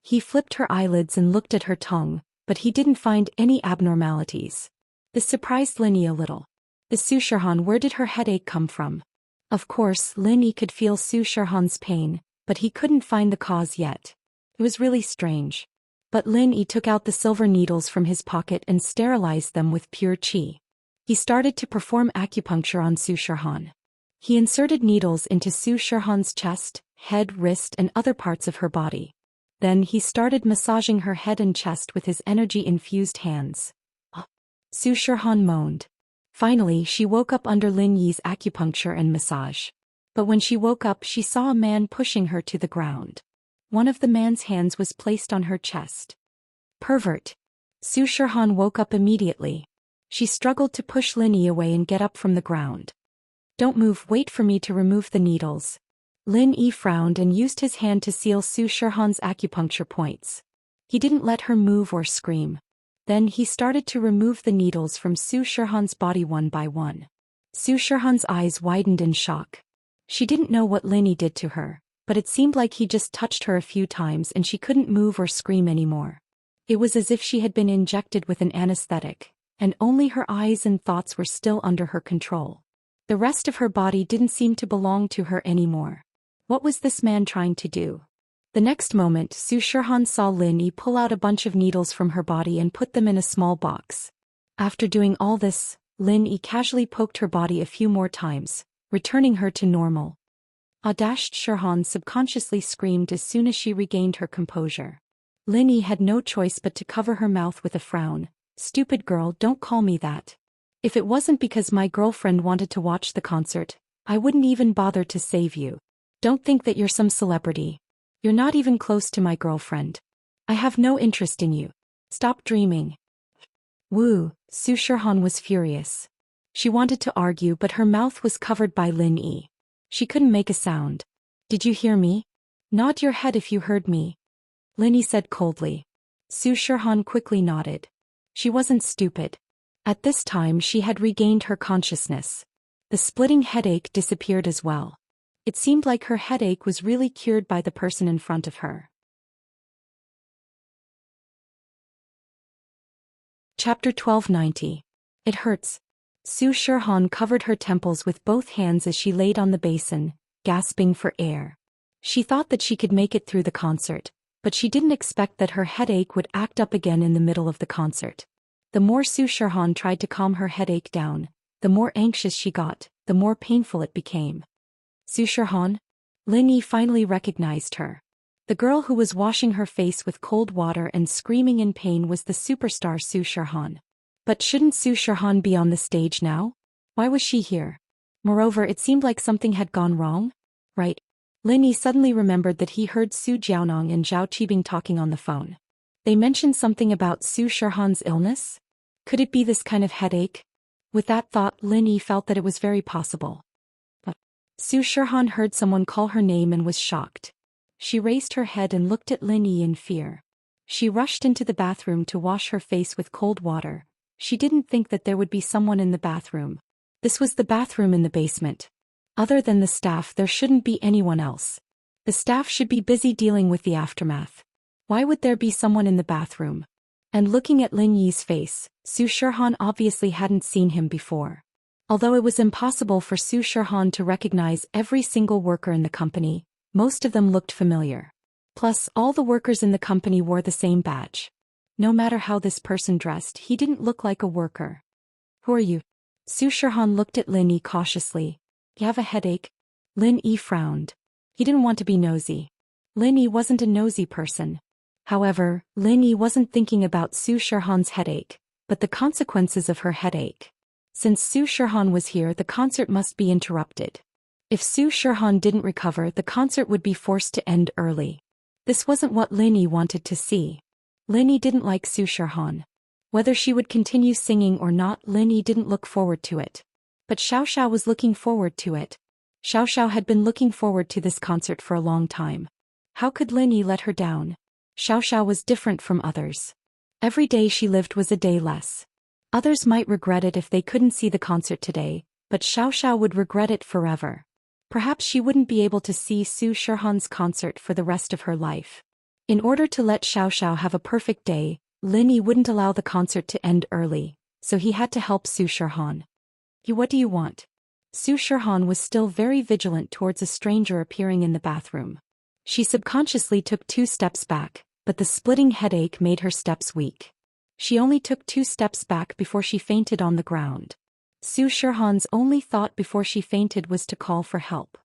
He flipped her eyelids and looked at her tongue, but he didn't find any abnormalities. This surprised Lin Yi a little. The Su Shihan, where did her headache come from? Of course, Lin Yi could feel Su Shihan's pain, but he couldn't find the cause yet. It was really strange. But Lin Yi took out the silver needles from his pocket and sterilized them with pure qi. He started to perform acupuncture on Su Shihan. He inserted needles into Su Shihan's chest, head, wrist and other parts of her body. Then he started massaging her head and chest with his energy-infused hands. Su Shihan moaned. Finally, she woke up under Lin Yi's acupuncture and massage. But when she woke up, she saw a man pushing her to the ground. One of the man's hands was placed on her chest. Pervert. Su Shihan woke up immediately. She struggled to push Lin Yi away and get up from the ground. Don't move, wait for me to remove the needles. Lin Yi frowned and used his hand to seal Su Shirhan's acupuncture points. He didn't let her move or scream. Then he started to remove the needles from Su Shirhan's body one by one. Su Shirhan's eyes widened in shock. She didn't know what Lin Yi did to her, but it seemed like he just touched her a few times and she couldn't move or scream anymore. It was as if she had been injected with an anesthetic, and only her eyes and thoughts were still under her control. The rest of her body didn't seem to belong to her anymore. What was this man trying to do? The next moment, Su Shirhan saw Lin Yi pull out a bunch of needles from her body and put them in a small box. After doing all this, Lin Yi casually poked her body a few more times, returning her to normal. Shirhan subconsciously screamed as soon as she regained her composure. Lin Yi had no choice but to cover her mouth with a frown. Stupid girl, don't call me that. If it wasn't because my girlfriend wanted to watch the concert, I wouldn't even bother to save you. Don't think that you're some celebrity. You're not even close to my girlfriend. I have no interest in you. Stop dreaming. Woo, Su Shirhan was furious. She wanted to argue but her mouth was covered by Lin Yi. She couldn't make a sound. Did you hear me? Nod your head if you heard me. Lin Yi said coldly. Su Shirhan quickly nodded. She wasn't stupid. At this time she had regained her consciousness. The splitting headache disappeared as well. It seemed like her headache was really cured by the person in front of her. Chapter 1290. It hurts. Su Shirhan covered her temples with both hands as she laid on the basin, gasping for air. She thought that she could make it through the concert, but she didn't expect that her headache would act up again in the middle of the concert. The more Su Shirhan tried to calm her headache down, the more anxious she got, the more painful it became. Su Shirhan? Lin Yi finally recognized her. The girl who was washing her face with cold water and screaming in pain was the superstar Su Shirhan. But shouldn't Su Shirhan be on the stage now? Why was she here? Moreover, it seemed like something had gone wrong. Right. Lin Yi suddenly remembered that he heard Su Jiaonong and Zhao Qibing talking on the phone. They mentioned something about Su Shirhan's illness? Could it be this kind of headache? With that thought, Lin Yi felt that it was very possible. But Su Shirhan heard someone call her name and was shocked. She raised her head and looked at Lin Yi in fear. She rushed into the bathroom to wash her face with cold water. She didn't think that there would be someone in the bathroom. This was the bathroom in the basement. Other than the staff, there shouldn't be anyone else. The staff should be busy dealing with the aftermath. Why would there be someone in the bathroom? And looking at Lin Yi's face, Su Shirhan obviously hadn't seen him before. Although it was impossible for Su Shirhan to recognize every single worker in the company, most of them looked familiar. Plus, all the workers in the company wore the same badge. No matter how this person dressed, he didn't look like a worker. Who are you? Su Shirhan looked at Lin Yi cautiously. You have a headache? Lin Yi frowned. He didn't want to be nosy. Lin Yi wasn't a nosy person. However, Lin Yi wasn't thinking about Su Shirhan's headache, but the consequences of her headache. Since Su Shirhan was here, the concert must be interrupted. If Su Shirhan didn't recover, the concert would be forced to end early. This wasn't what Lin Yi wanted to see. Lin Yi didn't like Su Shirhan. Whether she would continue singing or not, Lin Yi didn't look forward to it. But Xiao Xiao was looking forward to it. Xiao Xiao had been looking forward to this concert for a long time. How could Lin Yi let her down? Xiao Xiao was different from others. Every day she lived was a day less. Others might regret it if they couldn't see the concert today, but Xiao Xiao would regret it forever. Perhaps she wouldn't be able to see Su Shirhan's concert for the rest of her life. In order to let Xiao Xiao have a perfect day, Lin Yi wouldn't allow the concert to end early, so he had to help Su Shirhan. What do you want? Su Shirhan was still very vigilant towards a stranger appearing in the bathroom. She subconsciously took 2 steps back, but the splitting headache made her steps weak. She only took 2 steps back before she fainted on the ground. Su Shirhan's only thought before she fainted was to call for help.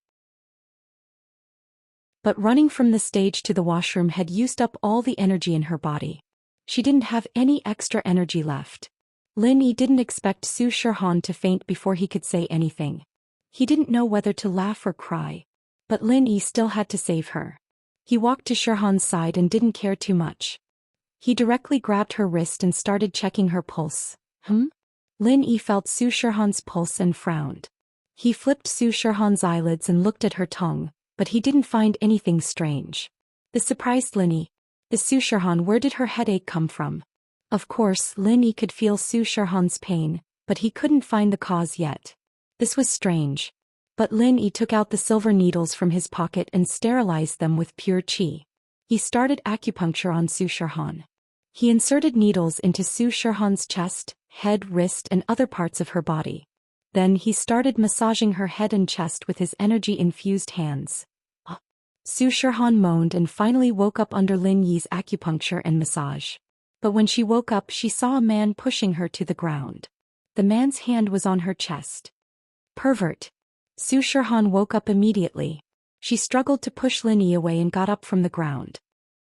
But running from the stage to the washroom had used up all the energy in her body. She didn't have any extra energy left. Lin Yi didn't expect Su Shirhan to faint before he could say anything. He didn't know whether to laugh or cry. But Lin Yi still had to save her. He walked to Shirhan's side and didn't care too much. He directly grabbed her wrist and started checking her pulse. Lin Yi felt Su Shirhan's pulse and frowned. He flipped Su Shirhan's eyelids and looked at her tongue, but he didn't find anything strange. This surprised Linny. The Su Shirhan, where did her headache come from? Of course, Linny could feel Su Shirhan's pain, but he couldn't find the cause yet. This was strange. But Lin Yi took out the silver needles from his pocket and sterilized them with pure qi. He started acupuncture on Su Shirhan. He inserted needles into Su Shirhan's chest, head, wrist, and other parts of her body. Then he started massaging her head and chest with his energy-infused hands. Su Shirhan moaned and finally woke up under Lin Yi's acupuncture and massage. But when she woke up, she saw a man pushing her to the ground. The man's hand was on her chest. Pervert. Su Shirhan woke up immediately. She struggled to push Lin Yi away and got up from the ground.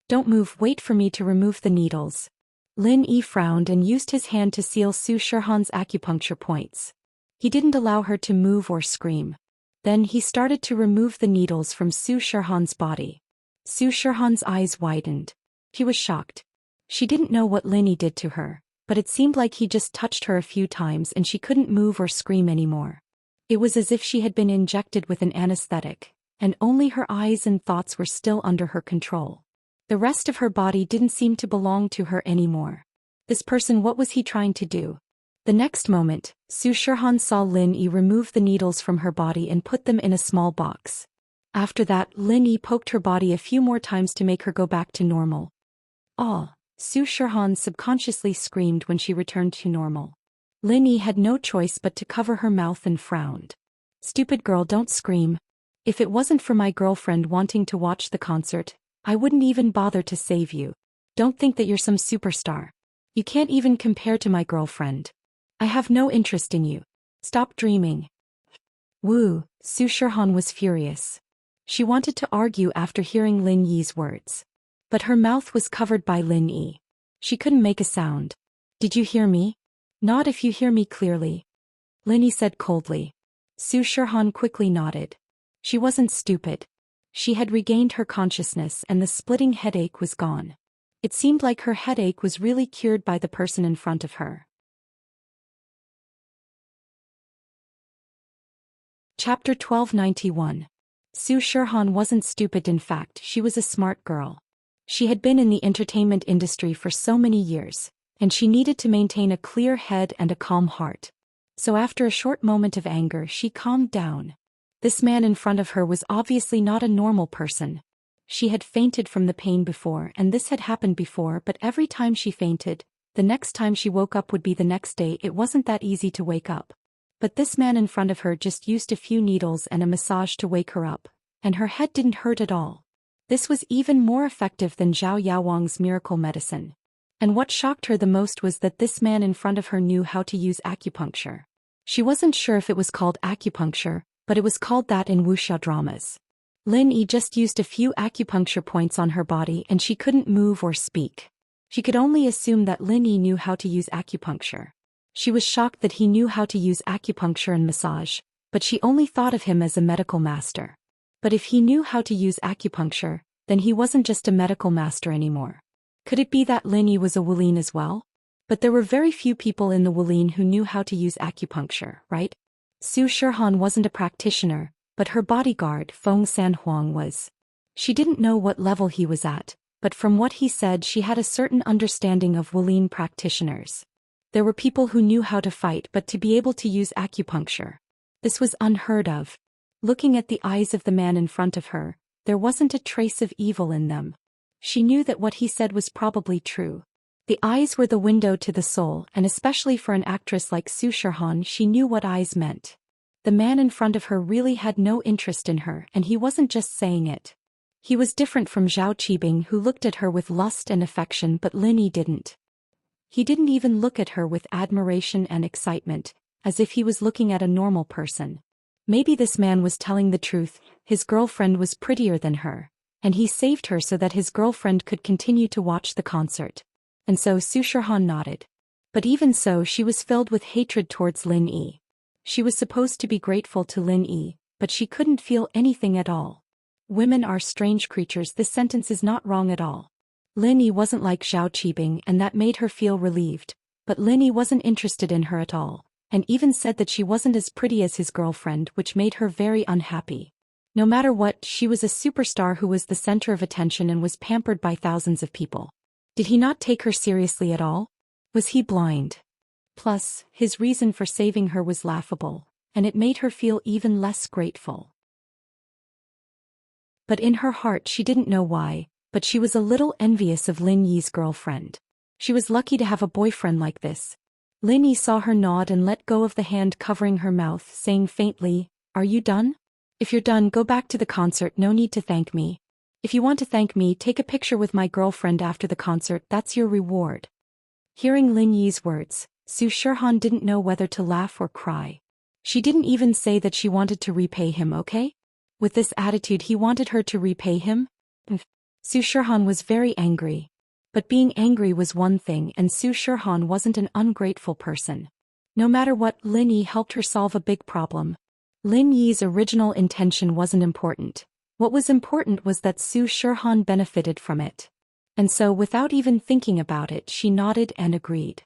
Don't move, wait for me to remove the needles. Lin Yi frowned and used his hand to seal Su Shirhan's acupuncture points. He didn't allow her to move or scream. Then he started to remove the needles from Su Shirhan's body. Su Shirhan's eyes widened. She was shocked. She didn't know what Lin Yi did to her, but it seemed like he just touched her a few times and she couldn't move or scream anymore. It was as if she had been injected with an anesthetic, and only her eyes and thoughts were still under her control. The rest of her body didn't seem to belong to her anymore. This person, what was he trying to do? The next moment, Su Shirhan saw Lin Yi remove the needles from her body and put them in a small box. After that, Lin Yi poked her body a few more times to make her go back to normal. "Ah!" Su Shirhan subconsciously screamed when she returned to normal. Lin Yi had no choice but to cover her mouth and frowned. "Stupid girl, don't scream. If it wasn't for my girlfriend wanting to watch the concert, I wouldn't even bother to save you. Don't think that you're some superstar. You can't even compare to my girlfriend. I have no interest in you. Stop dreaming." Woo, Su Shirhan was furious. She wanted to argue after hearing Lin Yi's words. But her mouth was covered by Lin Yi. She couldn't make a sound. "Did you hear me?" "Nod if you hear me clearly," Lin Yi said coldly. Su Shirhan quickly nodded. She wasn't stupid. She had regained her consciousness and the splitting headache was gone. It seemed like her headache was really cured by the person in front of her. Chapter 1291. Su Shirhan wasn't stupid, in fact, she was a smart girl. She had been in the entertainment industry for so many years, and she needed to maintain a clear head and a calm heart. So after a short moment of anger, she calmed down. This man in front of her was obviously not a normal person. She had fainted from the pain before, and this had happened before, but every time she fainted, the next time she woke up would be the next day. It wasn't that easy to wake up. But this man in front of her just used a few needles and a massage to wake her up, and her head didn't hurt at all. This was even more effective than Zhao Yaowang's miracle medicine. And what shocked her the most was that this man in front of her knew how to use acupuncture. She wasn't sure if it was called acupuncture, but it was called that in wuxia dramas. Lin Yi just used a few acupuncture points on her body and she couldn't move or speak. She could only assume that Lin Yi knew how to use acupuncture. She was shocked that he knew how to use acupuncture and massage, but she only thought of him as a medical master. But if he knew how to use acupuncture, then he wasn't just a medical master anymore. Could it be that Lin Yi was a Wulin as well? But there were very few people in the Wulin who knew how to use acupuncture, right? Su Shirhan wasn't a practitioner, but her bodyguard, Feng Sanhuang, was. She didn't know what level he was at, but from what he said she had a certain understanding of Wulin practitioners. There were people who knew how to fight, but to be able to use acupuncture. This was unheard of. Looking at the eyes of the man in front of her, there wasn't a trace of evil in them. She knew that what he said was probably true. The eyes were the window to the soul, and especially for an actress like Su Shirhan, she knew what eyes meant. The man in front of her really had no interest in her, and he wasn't just saying it. He was different from Zhao Qibing, who looked at her with lust and affection, but Lin Yi didn't. He didn't even look at her with admiration and excitement, as if he was looking at a normal person. Maybe this man was telling the truth. His girlfriend was prettier than her, and he saved her so that his girlfriend could continue to watch the concert. And so Su Shirhan nodded. But even so, she was filled with hatred towards Lin Yi. She was supposed to be grateful to Lin Yi, but she couldn't feel anything at all. Women are strange creatures. This sentence is not wrong at all. Lin Yi wasn't like Zhao Qibing, and that made her feel relieved, but Lin Yi wasn't interested in her at all, and even said that she wasn't as pretty as his girlfriend, which made her very unhappy. No matter what, she was a superstar who was the center of attention and was pampered by thousands of people. Did he not take her seriously at all? Was he blind? Plus, his reason for saving her was laughable, and it made her feel even less grateful. But in her heart she didn't know why, but she was a little envious of Lin Yi's girlfriend. She was lucky to have a boyfriend like this. Lin Yi saw her nod and let go of the hand covering her mouth, saying faintly, "Are you done? If you're done, go back to the concert, no need to thank me. If you want to thank me, take a picture with my girlfriend after the concert, that's your reward." Hearing Lin Yi's words, Su Shirhan didn't know whether to laugh or cry. She didn't even say that she wanted to repay him, okay? With this attitude he wanted her to repay him? Su Shirhan was very angry. But being angry was one thing, and Su Shirhan wasn't an ungrateful person. No matter what, Lin Yi helped her solve a big problem. Lin Yi's original intention wasn't important. What was important was that Su Shirhan benefited from it. And so, without even thinking about it, she nodded and agreed.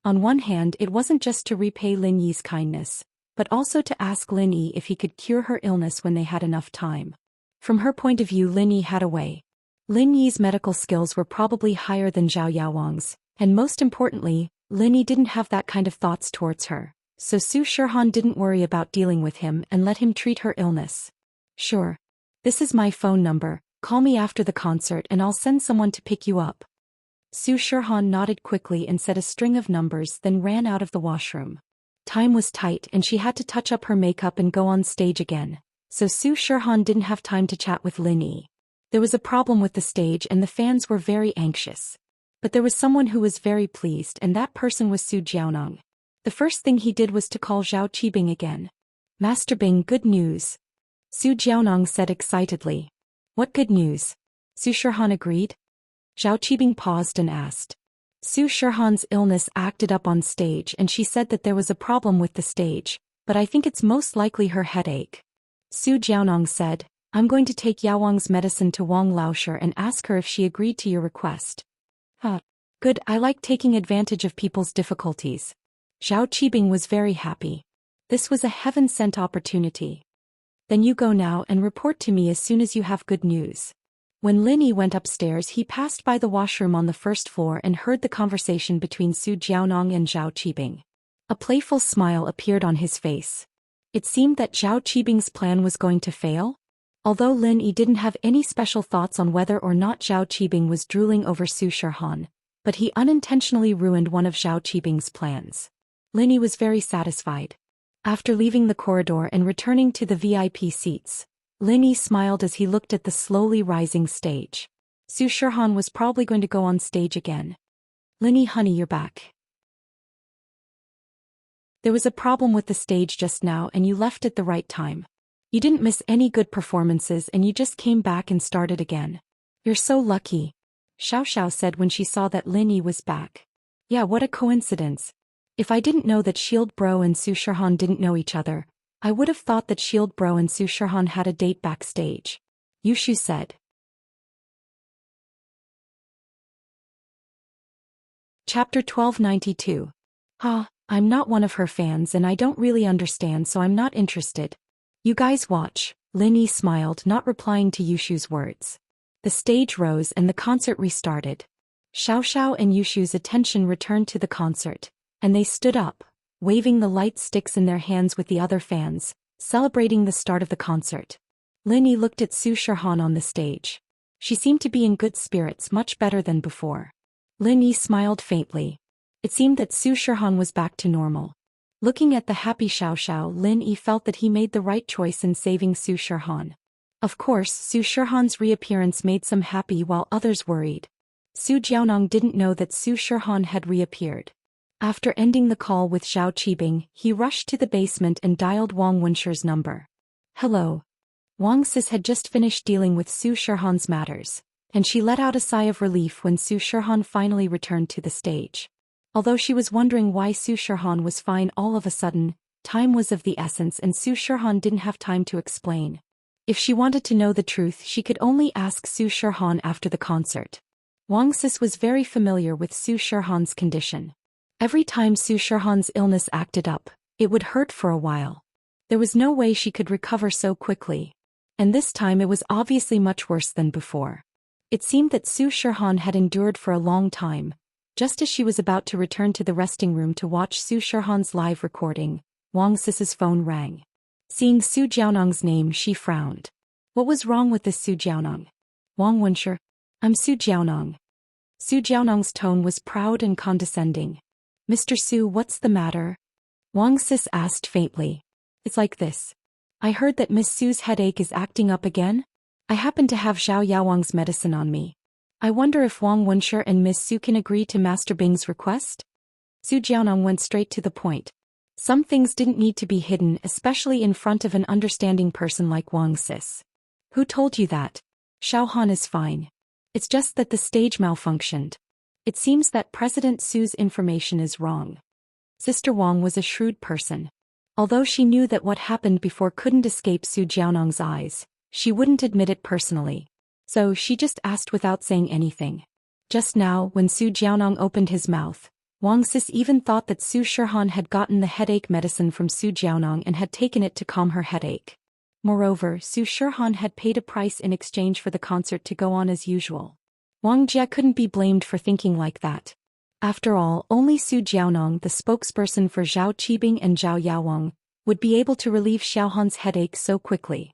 On one hand, it wasn't just to repay Lin Yi's kindness, but also to ask Lin Yi if he could cure her illness when they had enough time. From her point of view, Lin Yi had a way. Lin Yi's medical skills were probably higher than Zhao Yaowang's, and most importantly, Lin Yi didn't have that kind of thoughts towards her, so Su Shirhan didn't worry about dealing with him and let him treat her illness. "Sure. This is my phone number, call me after the concert and I'll send someone to pick you up." Su Shirhan nodded quickly and said a string of numbers, then ran out of the washroom. Time was tight and she had to touch up her makeup and go on stage again, so Su Shirhan didn't have time to chat with Lin Yi. There was a problem with the stage and the fans were very anxious. But there was someone who was very pleased, and that person was Su Jiaonong. The first thing he did was to call Zhao Qibing again. "Master Bing, good news," Su Jiaonong said excitedly. "What good news?" Su Shirhan agreed. Zhao Qibing paused and asked. Su Shirhan's illness acted up on stage and she said that there was a problem with the stage, but I think it's most likely her headache. Su Jiaonong said, "I'm going to take Yaowang's medicine to Wang Laosher and ask her if she agreed to your request." Good, I like taking advantage of people's difficulties. Zhao Qibing was very happy. This was a heaven-sent opportunity. "Then you go now and report to me as soon as you have good news." When Lin Yi went upstairs, he passed by the washroom on the first floor and heard the conversation between Su Jiaonong and Zhao Qibing. A playful smile appeared on his face. It seemed that Zhao Qibing's plan was going to fail. Although Lin Yi didn't have any special thoughts on whether or not Zhao Qibing was drooling over Su Shirhan, but he unintentionally ruined one of Zhao Qibing's plans. Lin Yi was very satisfied. After leaving the corridor and returning to the VIP seats, Lin Yi smiled as he looked at the slowly rising stage. Su Shirhan was probably going to go on stage again. "Lin Yi, honey, you're back. There was a problem with the stage just now and you left at the right time. You didn't miss any good performances and you just came back and started again. You're so lucky," Xiao Xiao said when she saw that Lin Yi was back. "Yeah, what a coincidence. If I didn't know that Shield Bro and Su Shirhan didn't know each other, I would have thought that Shield Bro and Su Shirhan had a date backstage," Yushu said. Chapter 1292. I'm not one of her fans and I don't really understand, so I'm not interested. "You guys watch," Lin Yi smiled, not replying to Yushu's words. The stage rose and the concert restarted. Xiao Xiao and Yushu's attention returned to the concert, and they stood up, waving the light sticks in their hands with the other fans, celebrating the start of the concert. Lin Yi looked at Su Shirhan on the stage. She seemed to be in good spirits, much better than before. Lin Yi smiled faintly. It seemed that Su Shirhan was back to normal. Looking at the happy Xiao Xiao, Lin Yi felt that he made the right choice in saving Su Shirhan. Of course, Su Shirhan's reappearance made some happy while others worried. Su Jiaonong didn't know that Su Shirhan had reappeared. After ending the call with Zhao Qibing, he rushed to the basement and dialed Wang Wensher's number. "Hello." Wang Sis had just finished dealing with Su Shirhan's matters, and she let out a sigh of relief when Su Shirhan finally returned to the stage. Although she was wondering why Su Shirhan was fine all of a sudden, time was of the essence and Su Shirhan didn't have time to explain. If she wanted to know the truth, she could only ask Su Shirhan after the concert. Wang Sis was very familiar with Su Shirhan's condition. Every time Su Shirhan's illness acted up, It would hurt for a while. There was no way she could recover so quickly. And this time it was obviously much worse than before. It seemed that Su Shirhan had endured for a long time. Just as she was about to return to the resting room to watch Su Shirhan's live recording, Wang Sis's phone rang. Seeing Su Jiaonang's name, she frowned. What was wrong with this Su Jiaonang? Wang Wenshi. I'm Su Jiaonang. Su Jiaonang's tone was proud and condescending. Mr. Su, what's the matter? Wang Sis asked faintly. It's like this. I heard that Miss Su's headache is acting up again. I happen to have Zhao Yaowang's medicine on me. I wonder if Wang Wenshi and Miss Su can agree to Master Bing's request? Su Jiaonang went straight to the point. Some things didn't need to be hidden, especially in front of an understanding person like Wang Sis. Who told you that? Xiao Han is fine. It's just that the stage malfunctioned. It seems that President Su's information is wrong. Sister Wang was a shrewd person. Although she knew that what happened before couldn't escape Su Jiaonang's eyes, she wouldn't admit it personally. So she just asked without saying anything. Just now, when Su Jiaonang opened his mouth, Wang Sis even thought that Su Shirhan had gotten the headache medicine from Su Jiaonang and had taken it to calm her headache. Moreover, Su Shirhan had paid a price in exchange for the concert to go on as usual. Wang Jie couldn't be blamed for thinking like that. After all, only Su Jiaonang, the spokesperson for Zhao Qibing and Zhao Yaowang, would be able to relieve Xiaohan's headache so quickly.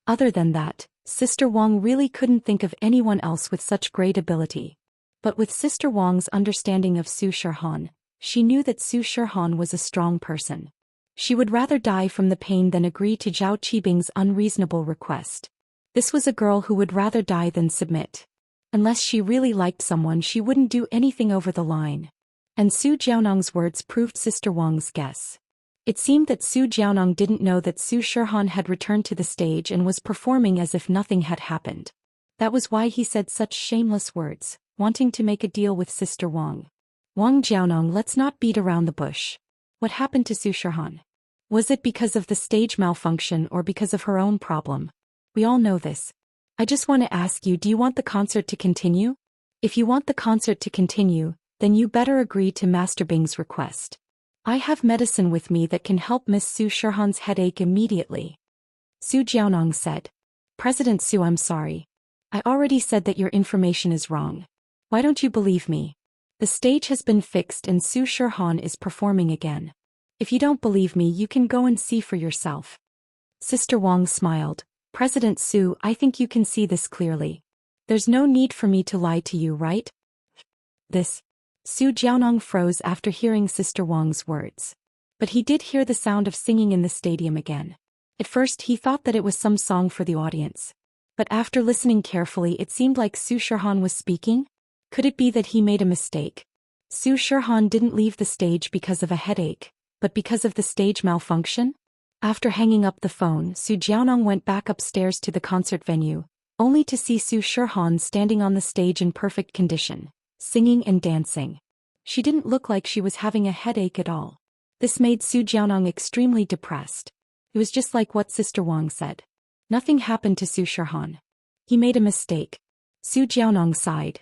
Other than that, Sister Wang really couldn't think of anyone else with such great ability. But with Sister Wang's understanding of Su Shirhan, she knew that Su Shirhan was a strong person. She would rather die from the pain than agree to Zhao Qibing's unreasonable request. This was a girl who would rather die than submit. Unless she really liked someone, she wouldn't do anything over the line. And Su Jiaonang's words proved Sister Wang's guess. It seemed that Su Jiaonang didn't know that Su Shirhan had returned to the stage and was performing as if nothing had happened. That was why he said such shameless words, wanting to make a deal with Sister Wang. Wang Jiaonang, let's not beat around the bush. What happened to Su Shirhan? Was it because of the stage malfunction or because of her own problem? We all know this. I just want to ask you, do you want the concert to continue? If you want the concert to continue, then you better agree to Master Bing's request. I have medicine with me that can help Miss Su Shirhan's headache immediately. Su Jiaonang said. President Su, I'm sorry. I already said that your information is wrong. Why don't you believe me? The stage has been fixed and Su Shirhan is performing again. If you don't believe me, you can go and see for yourself. Sister Wang smiled. President Su, I think you can see this clearly. There's no need for me to lie to you, right? This. Su Jiaonang froze after hearing Sister Wang's words. But he did hear the sound of singing in the stadium again. At first he thought that it was some song for the audience. But after listening carefully, it seemed like Su Shirhan was speaking. Could it be that he made a mistake? Su Shirhan didn't leave the stage because of a headache, but because of the stage malfunction? After hanging up the phone, Su Jiaonang went back upstairs to the concert venue, only to see Su Shirhan standing on the stage in perfect condition, singing and dancing. She didn't look like she was having a headache at all. This made Su Jiaonang extremely depressed. It was just like what Sister Wang said. Nothing happened to Su Shirhan. He made a mistake. Su Jiaonang sighed.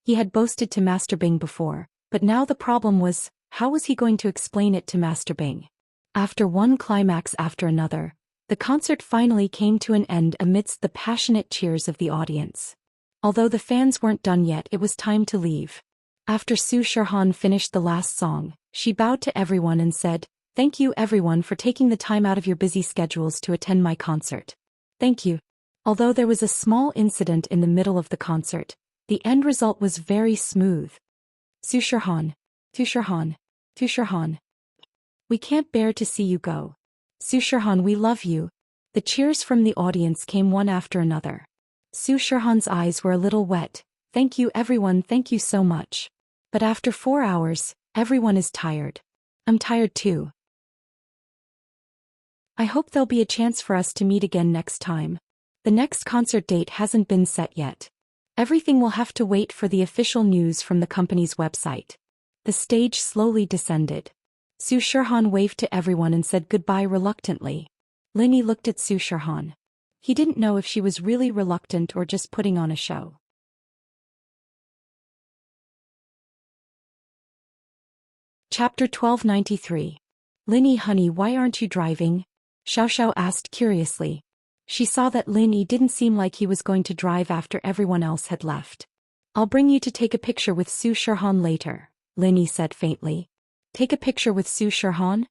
He had boasted to Master Bing before, but now the problem was, how was he going to explain it to Master Bing? After one climax after another, the concert finally came to an end amidst the passionate cheers of the audience. Although the fans weren't done yet, it was time to leave. After Su Shirhan finished the last song, she bowed to everyone and said, "Thank you everyone for taking the time out of your busy schedules to attend my concert. Thank you." Although there was a small incident in the middle of the concert, the end result was very smooth. Su Shirhan. Su Shirhan. Su Shirhan. We can't bear to see you go. Su Shirhan, we love you. The cheers from the audience came one after another. Su Shirhan's eyes were a little wet. Thank you everyone, thank you so much. But after 4 hours, everyone is tired. I'm tired too. I hope there'll be a chance for us to meet again next time. The next concert date hasn't been set yet. Everything will have to wait for the official news from the company's website. The stage slowly descended. Su Shirhan waved to everyone and said goodbye reluctantly. Linny looked at Su Shirhan. He didn't know if she was really reluctant or just putting on a show. Chapter 1293. Linny, honey, why aren't you driving? Xiao Xiao asked curiously. She saw that Linny didn't seem like he was going to drive after everyone else had left. I'll bring you to take a picture with Su Shirhan later, Linny said faintly. Take a picture with Su Shirhan?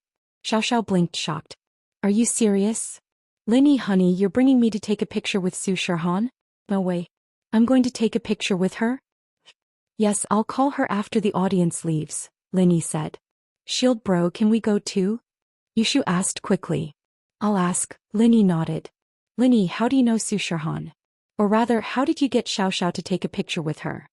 Xiao Xiao blinked shocked. Are you serious? Linny, honey, you're bringing me to take a picture with Su Shirhan? No way. I'm going to take a picture with her? Yes, I'll call her after the audience leaves, Linny said. Shield bro, can we go too? Yushu asked quickly. I'll ask, Linny nodded. Linny, how do you know Su Shirhan? Or rather, how did you get Xiao Xiao to take a picture with her?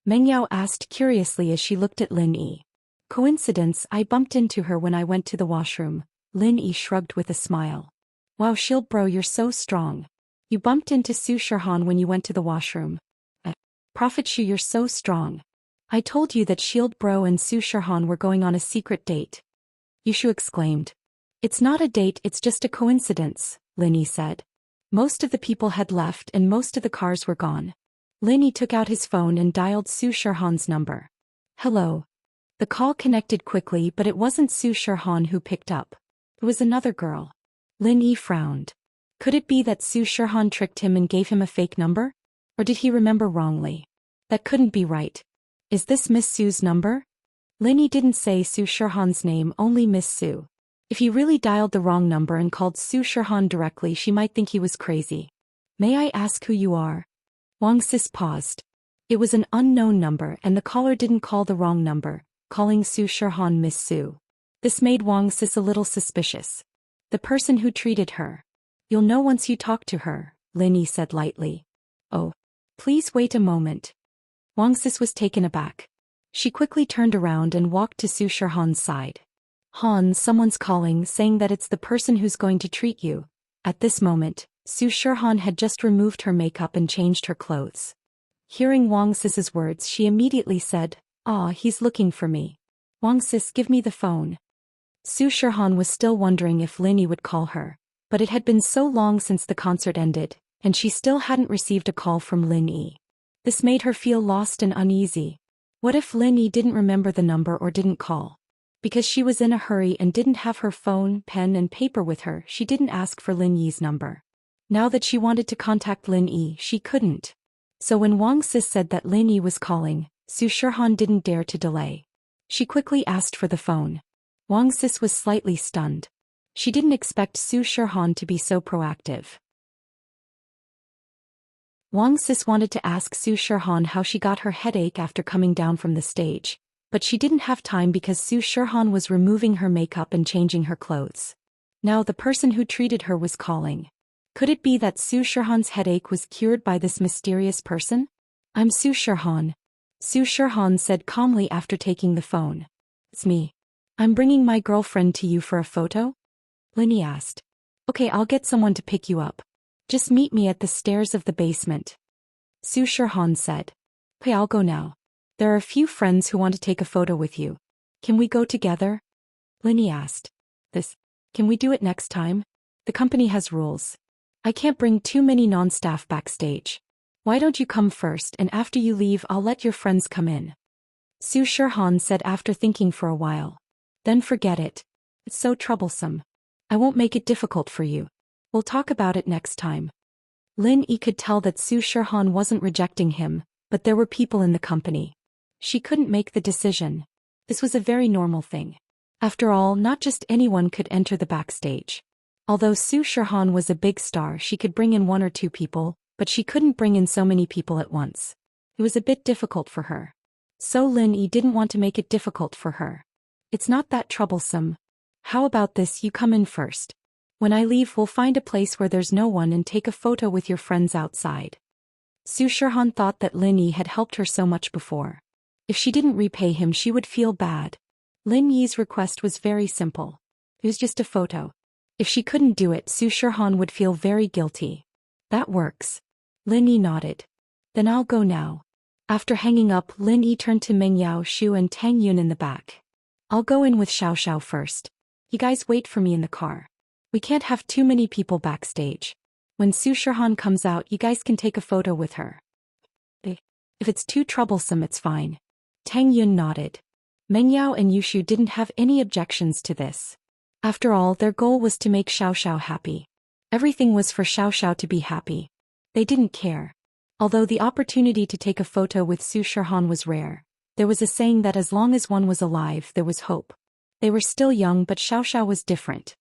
Meng Yao asked curiously as she looked at Lin Yi. Coincidence, I bumped into her when I went to the washroom, Lin Yi shrugged with a smile. Wow, Shield bro, you're so strong. You bumped into Su Shirhan when you went to the washroom. Prophet Shu, you're so strong. I told you that Shield bro and Su Shirhan were going on a secret date. Yushu exclaimed. It's not a date, it's just a coincidence, Linny said. Most of the people had left and most of the cars were gone. Linny took out his phone and dialed Su Shirhan's number. Hello. The call connected quickly, but it wasn't Su Shirhan who picked up. It was another girl. Lin Yi frowned. Could it be that Su Shirhan tricked him and gave him a fake number? Or did he remember wrongly? That couldn't be right. Is this Miss Su's number? Lin Yi didn't say Su Shirhan's name, only Miss Su. If he really dialed the wrong number and called Su Shirhan directly, she might think he was crazy. May I ask who you are? Wang Sis paused. It was an unknown number and the caller didn't call the wrong number, calling Su Shirhan Miss Su. This made Wang Sis a little suspicious. The person who treated her. You'll know once you talk to her, Lin Yi said lightly. Oh. Please wait a moment. Wang Sis was taken aback. She quickly turned around and walked to Su Shirhan's side. Han, someone's calling saying that it's the person who's going to treat you. At this moment, Su Shirhan had just removed her makeup and changed her clothes. Hearing Wang Sis's words, she immediately said, "Ah, he's looking for me. Wang Sis, give me the phone." Su Shirhan was still wondering if Lin Yi would call her, but it had been so long since the concert ended, and she still hadn't received a call from Lin Yi. This made her feel lost and uneasy. What if Lin Yi didn't remember the number or didn't call? Because she was in a hurry and didn't have her phone, pen and paper with her, she didn't ask for Lin Yi's number. Now that she wanted to contact Lin Yi, she couldn't. So when Wang Sis said that Lin Yi was calling, Su Shirhan didn't dare to delay. She quickly asked for the phone. Wang Sis was slightly stunned. She didn't expect Su Shirhan to be so proactive. Wang Sis wanted to ask Su Shirhan how she got her headache after coming down from the stage, but she didn't have time because Su Shirhan was removing her makeup and changing her clothes. Now the person who treated her was calling. Could it be that Su Shirhan's headache was cured by this mysterious person? I'm Su Shirhan. Su Shirhan said calmly after taking the phone. It's me. I'm bringing my girlfriend to you for a photo? Lin Yi asked. Okay, I'll get someone to pick you up. Just meet me at the stairs of the basement. Su Shirhan said. Okay, I'll go now. There are a few friends who want to take a photo with you. Can we go together? Lin Yi asked. Can we do it next time? The company has rules. I can't bring too many non-staff backstage. Why don't you come first and after you leave I'll let your friends come in? Su Shirhan said after thinking for a while. Then forget it. It's so troublesome. I won't make it difficult for you. We'll talk about it next time. Lin Yi could tell that Su Shirhan wasn't rejecting him, but there were people in the company. She couldn't make the decision. This was a very normal thing. After all, not just anyone could enter the backstage. Although Su Shirhan was a big star, she could bring in one or two people, but she couldn't bring in so many people at once. It was a bit difficult for her. So Lin Yi didn't want to make it difficult for her. It's not that troublesome. How about this, you come in first. When I leave we'll find a place where there's no one and take a photo with your friends outside. Su Shirhan thought that Lin Yi had helped her so much before. If she didn't repay him she would feel bad. Lin Yi's request was very simple. It was just a photo. If she couldn't do it, Su Shirhan would feel very guilty. That works. Lin Yi nodded. Then I'll go now. After hanging up, Lin Yi turned to Meng Yao, Shu and Tang Yun in the back. I'll go in with Xiao Xiao first. You guys wait for me in the car. We can't have too many people backstage. When Su Shirhan comes out you guys can take a photo with her. If it's too troublesome it's fine. Tang Yun nodded. Meng Yao and Yushu didn't have any objections to this. After all, their goal was to make Xiao Xiao happy. Everything was for Xiao Xiao to be happy. They didn't care. Although the opportunity to take a photo with Su Shirhan was rare, there was a saying that as long as one was alive, there was hope. They were still young, but Xiao Xiao was different.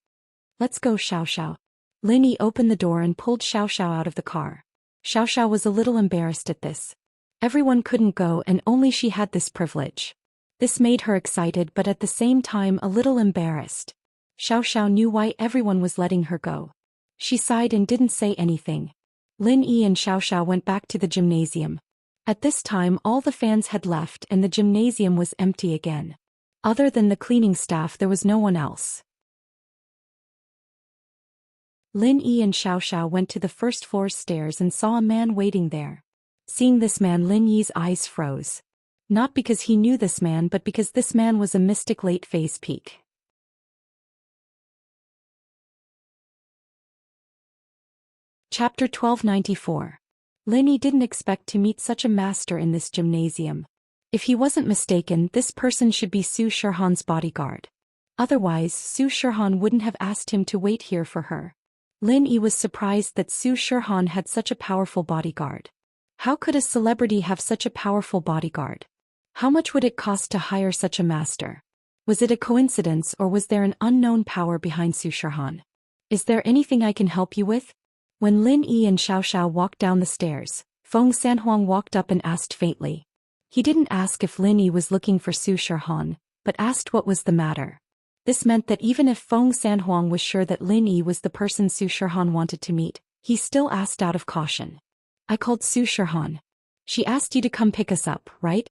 Let's go, Xiao Xiao. Lin Yi opened the door and pulled Xiao Xiao out of the car. Xiao Xiao was a little embarrassed at this. Everyone couldn't go and only she had this privilege. This made her excited but at the same time a little embarrassed. Xiao Xiao knew why everyone was letting her go. She sighed and didn't say anything. Lin Yi and Xiao Xiao went back to the gymnasium. At this time all the fans had left and the gymnasium was empty again. Other than the cleaning staff there was no one else. Lin Yi and Xiao Xiao went to the first floor stairs and saw a man waiting there. Seeing this man, Lin Yi's eyes froze. Not because he knew this man but because this man was a mystic late phase peak. Chapter 1294. Lin Yi didn't expect to meet such a master in this gymnasium. If he wasn't mistaken, this person should be Su Shirhan's bodyguard. Otherwise, Su Shirhan wouldn't have asked him to wait here for her. Lin Yi was surprised that Su Shirhan had such a powerful bodyguard. How could a celebrity have such a powerful bodyguard? How much would it cost to hire such a master? Was it a coincidence or was there an unknown power behind Su Shirhan? Is there anything I can help you with? When Lin Yi and Xiao Xiao walked down the stairs, Feng Sanhuang walked up and asked faintly. He didn't ask if Lin Yi was looking for Su Shirhan, but asked what was the matter. This meant that even if Feng Sanhuang was sure that Lin Yi was the person Su Shirhan wanted to meet, he still asked out of caution. I called Su Shirhan. She asked you to come pick us up, right?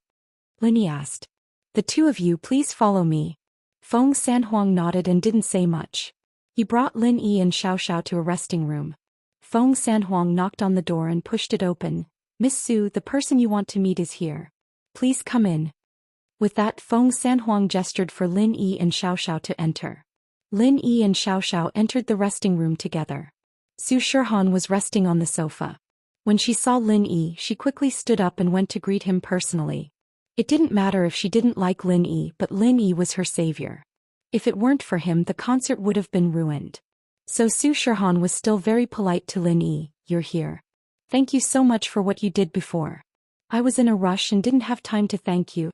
Lin Yi asked. The two of you please follow me. Feng Sanhuang nodded and didn't say much. He brought Lin Yi and Xiao Xiao to a resting room. Feng Sanhuang knocked on the door and pushed it open. Miss Su, the person you want to meet is here. Please come in. With that, Feng Sanhuang gestured for Lin Yi and Xiao Xiao to enter. Lin Yi and Xiao Xiao entered the resting room together. Su Shirhan was resting on the sofa. When she saw Lin Yi, she quickly stood up and went to greet him personally. It didn't matter if she didn't like Lin Yi, but Lin Yi was her savior. If it weren't for him, the concert would have been ruined. So Su Shirhan was still very polite to Lin Yi. You're here. Thank you so much for what you did before. I was in a rush and didn't have time to thank you.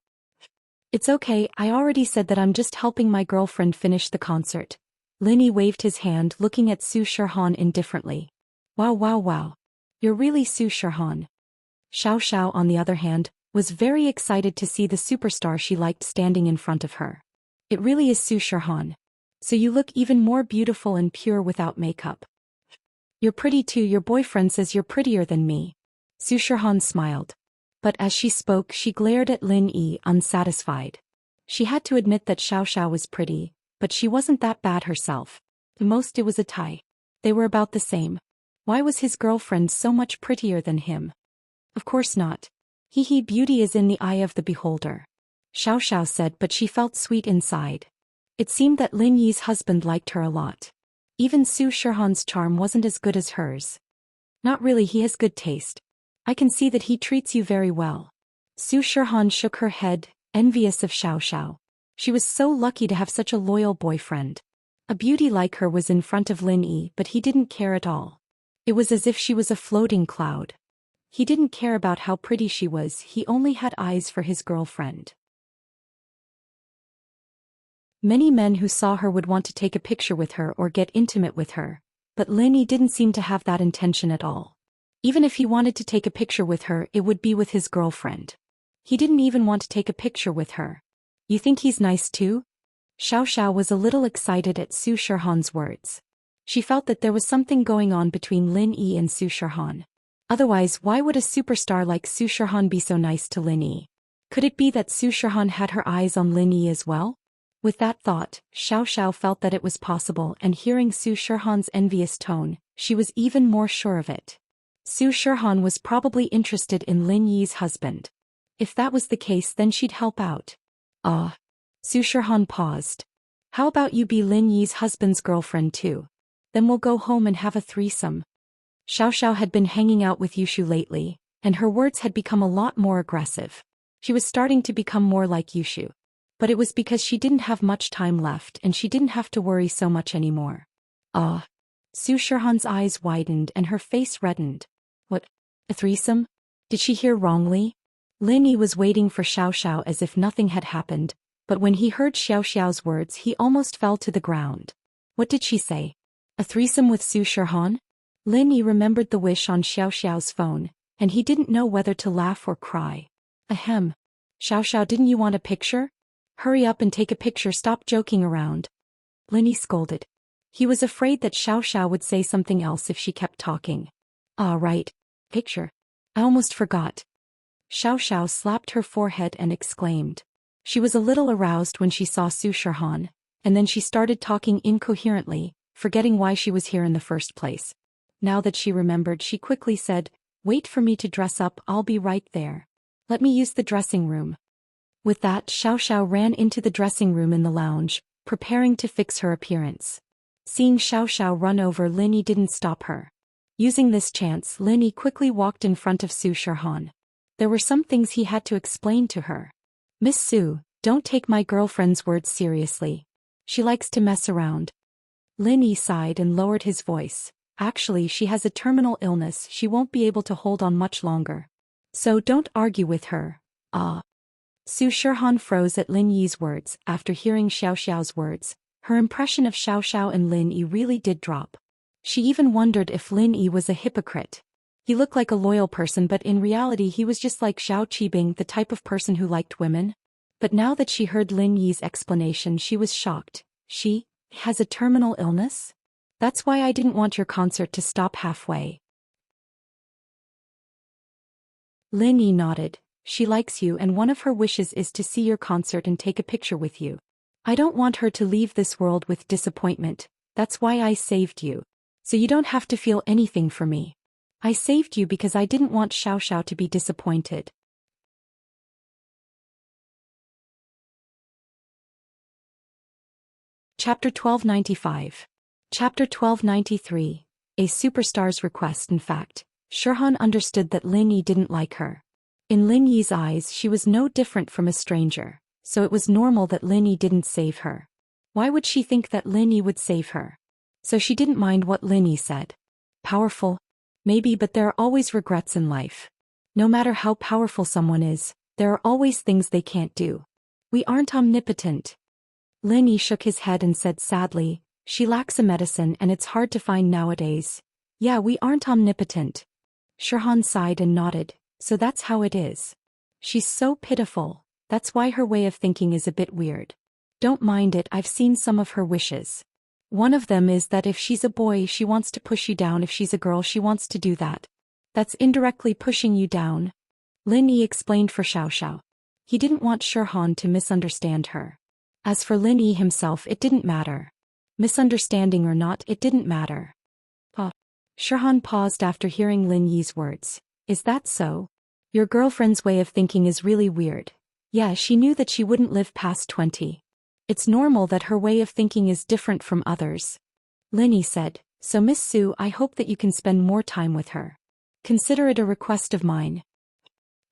It's okay, I already said that I'm just helping my girlfriend finish the concert. Lin Yi waved his hand, looking at Su Shirhan indifferently. Wow wow wow. You're really Su Shirhan. Xiao Xiao, on the other hand, was very excited to see the superstar she liked standing in front of her. It really is Su Shirhan. So you look even more beautiful and pure without makeup. You're pretty too, your boyfriend says you're prettier than me. Su Shirhan smiled. But as she spoke, she glared at Lin Yi, unsatisfied. She had to admit that Xiao Xiao was pretty, but she wasn't that bad herself. At most it was a tie. They were about the same. Why was his girlfriend so much prettier than him? Of course not. He beauty is in the eye of the beholder. Xiao Xiao said, but she felt sweet inside. It seemed that Lin Yi's husband liked her a lot. Even Su Shirhan's charm wasn't as good as hers. Not really, he has good taste. I can see that he treats you very well. Su Shirhan shook her head, envious of Xiao Xiao. She was so lucky to have such a loyal boyfriend. A beauty like her was in front of Lin Yi, but he didn't care at all. It was as if she was a floating cloud. He didn't care about how pretty she was, he only had eyes for his girlfriend. Many men who saw her would want to take a picture with her or get intimate with her, but Lin Yi didn't seem to have that intention at all. Even if he wanted to take a picture with her, it would be with his girlfriend. He didn't even want to take a picture with her. You think he's nice too? Xiao Xiao was a little excited at Su Shirhan's words. She felt that there was something going on between Lin Yi and Su Shirhan. Otherwise, why would a superstar like Su Shirhan be so nice to Lin Yi? Could it be that Su Shirhan had her eyes on Lin Yi as well? With that thought, Xiao Xiao felt that it was possible, and hearing Su Shirhan's envious tone, she was even more sure of it. Su Shirhan was probably interested in Lin Yi's husband. If that was the case, then she'd help out. Su Shirhan paused. How about you be Lin Yi's husband's girlfriend too? Then we'll go home and have a threesome. Xiao Xiao had been hanging out with Yushu lately, and her words had become a lot more aggressive. She was starting to become more like Yushu. But it was because she didn't have much time left and she didn't have to worry so much anymore. Ah. Su Shirhan's eyes widened and her face reddened. What? A threesome? Did she hear wrongly? Lin Yi was waiting for Xiao Xiao as if nothing had happened, but when he heard Xiao Xiao's words he almost fell to the ground. What did she say? A threesome with Su Shirhan? Lin Yi remembered the wish on Xiao Xiao's phone, and he didn't know whether to laugh or cry. Ahem. Xiao Xiao, didn't you want a picture? Hurry up and take a picture, stop joking around. Lin Yi scolded. He was afraid that Xiao Xiao would say something else if she kept talking. Ah, right. Picture. I almost forgot. Xiao Xiao slapped her forehead and exclaimed. She was a little aroused when she saw Su Shirhan, and then she started talking incoherently, forgetting why she was here in the first place. Now that she remembered, she quickly said, "Wait for me to dress up, I'll be right there. Let me use the dressing room." With that, Xiao Xiao ran into the dressing room in the lounge, preparing to fix her appearance. Seeing Xiao Xiao run over, Lin Yi didn't stop her. Using this chance, Lin Yi quickly walked in front of Su Shirhan. There were some things he had to explain to her. "Miss Su, don't take my girlfriend's words seriously. She likes to mess around." Lin Yi sighed and lowered his voice. "Actually, she has a terminal illness, she won't be able to hold on much longer. So don't argue with her." Ah. Su Shirhan froze at Lin Yi's words. After hearing Xiao Xiao's words, her impression of Xiao Xiao and Lin Yi really did drop. She even wondered if Lin Yi was a hypocrite. He looked like a loyal person, but in reality he was just like Xiao Qibing, the type of person who liked women. But now that she heard Lin Yi's explanation, she was shocked. She has a terminal illness? That's why I didn't want your concert to stop halfway. Lin Yi nodded. She likes you and one of her wishes is to see your concert and take a picture with you. I don't want her to leave this world with disappointment. That's why I saved you. So you don't have to feel anything for me. I saved you because I didn't want Xiao Xiao to be disappointed. Chapter 1295. Chapter 1293. A superstar's request. In fact, Shirhan understood that Lin Yi didn't like her. In Lin Yi's eyes she was no different from a stranger, so it was normal that Lin Yi didn't save her. Why would she think that Lin Yi would save her? So she didn't mind what Lin Yi said. Powerful? Maybe, but there are always regrets in life. No matter how powerful someone is, there are always things they can't do. We aren't omnipotent. Lin Yi shook his head and said sadly, "She lacks a medicine and it's hard to find nowadays." Yeah, we aren't omnipotent. Shirhan sighed and nodded. So that's how it is. She's so pitiful. That's why her way of thinking is a bit weird. Don't mind it, I've seen some of her wishes. One of them is that if she's a boy she wants to push you down, if she's a girl she wants to do that. That's indirectly pushing you down. Lin Yi explained for Xiao Xiao. He didn't want Shirhan to misunderstand her. As for Lin Yi himself, it didn't matter. Misunderstanding or not, it didn't matter. Shirhan paused after hearing Lin Yi's words. Is that so? Your girlfriend's way of thinking is really weird. Yeah, she knew that she wouldn't live past 20. It's normal that her way of thinking is different from others. Lin Yi said, "So Miss Su, I hope that you can spend more time with her. Consider it a request of mine."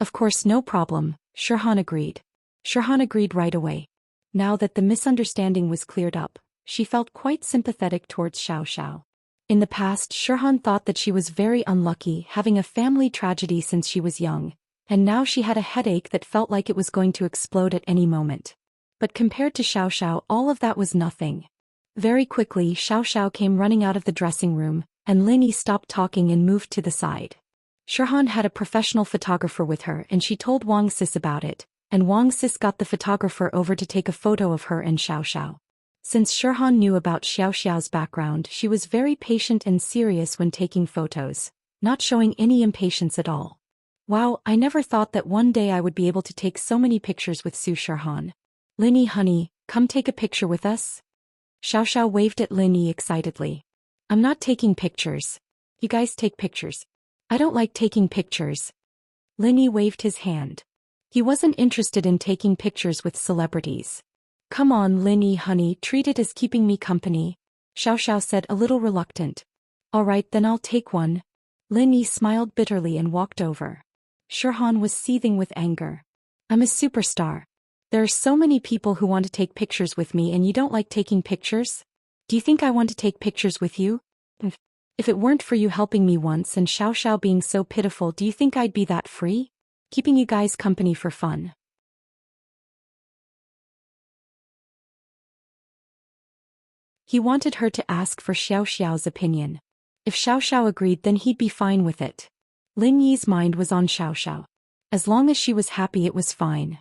Of course, no problem, Shirhan agreed. Shirhan agreed right away. Now that the misunderstanding was cleared up, she felt quite sympathetic towards Xiao Xiao. In the past, Shirhan thought that she was very unlucky, having a family tragedy since she was young, and now she had a headache that felt like it was going to explode at any moment. But compared to Xiao Xiao, all of that was nothing. Very quickly, Xiao Xiao came running out of the dressing room, and Lin Yi stopped talking and moved to the side. Shirhan had a professional photographer with her and she told Wang Sis about it, and Wang Sis got the photographer over to take a photo of her and Xiao Xiao. Since Shirhan knew about Xiao Xiao's background, she was very patient and serious when taking photos, not showing any impatience at all. Wow, I never thought that one day I would be able to take so many pictures with Su Shirhan. Lin Yi, honey, come take a picture with us? Xiao Xiao waved at Lin Yi excitedly. I'm not taking pictures. You guys take pictures. I don't like taking pictures. Lin Yi waved his hand. He wasn't interested in taking pictures with celebrities. Come on, Lin Yi, honey, treat it as keeping me company, Xiao Xiao said, a little reluctant. All right, then I'll take one. Lin Yi smiled bitterly and walked over. Shirhan was seething with anger. I'm a superstar. There are so many people who want to take pictures with me and you don't like taking pictures? Do you think I want to take pictures with you? If it weren't for you helping me once and Xiao Xiao being so pitiful, do you think I'd be that free? Keeping you guys company for fun. He wanted her to ask for Xiao Xiao's opinion. If Xiao Xiao agreed, then he'd be fine with it. Lin Yi's mind was on Xiao Xiao. As long as she was happy, it was fine.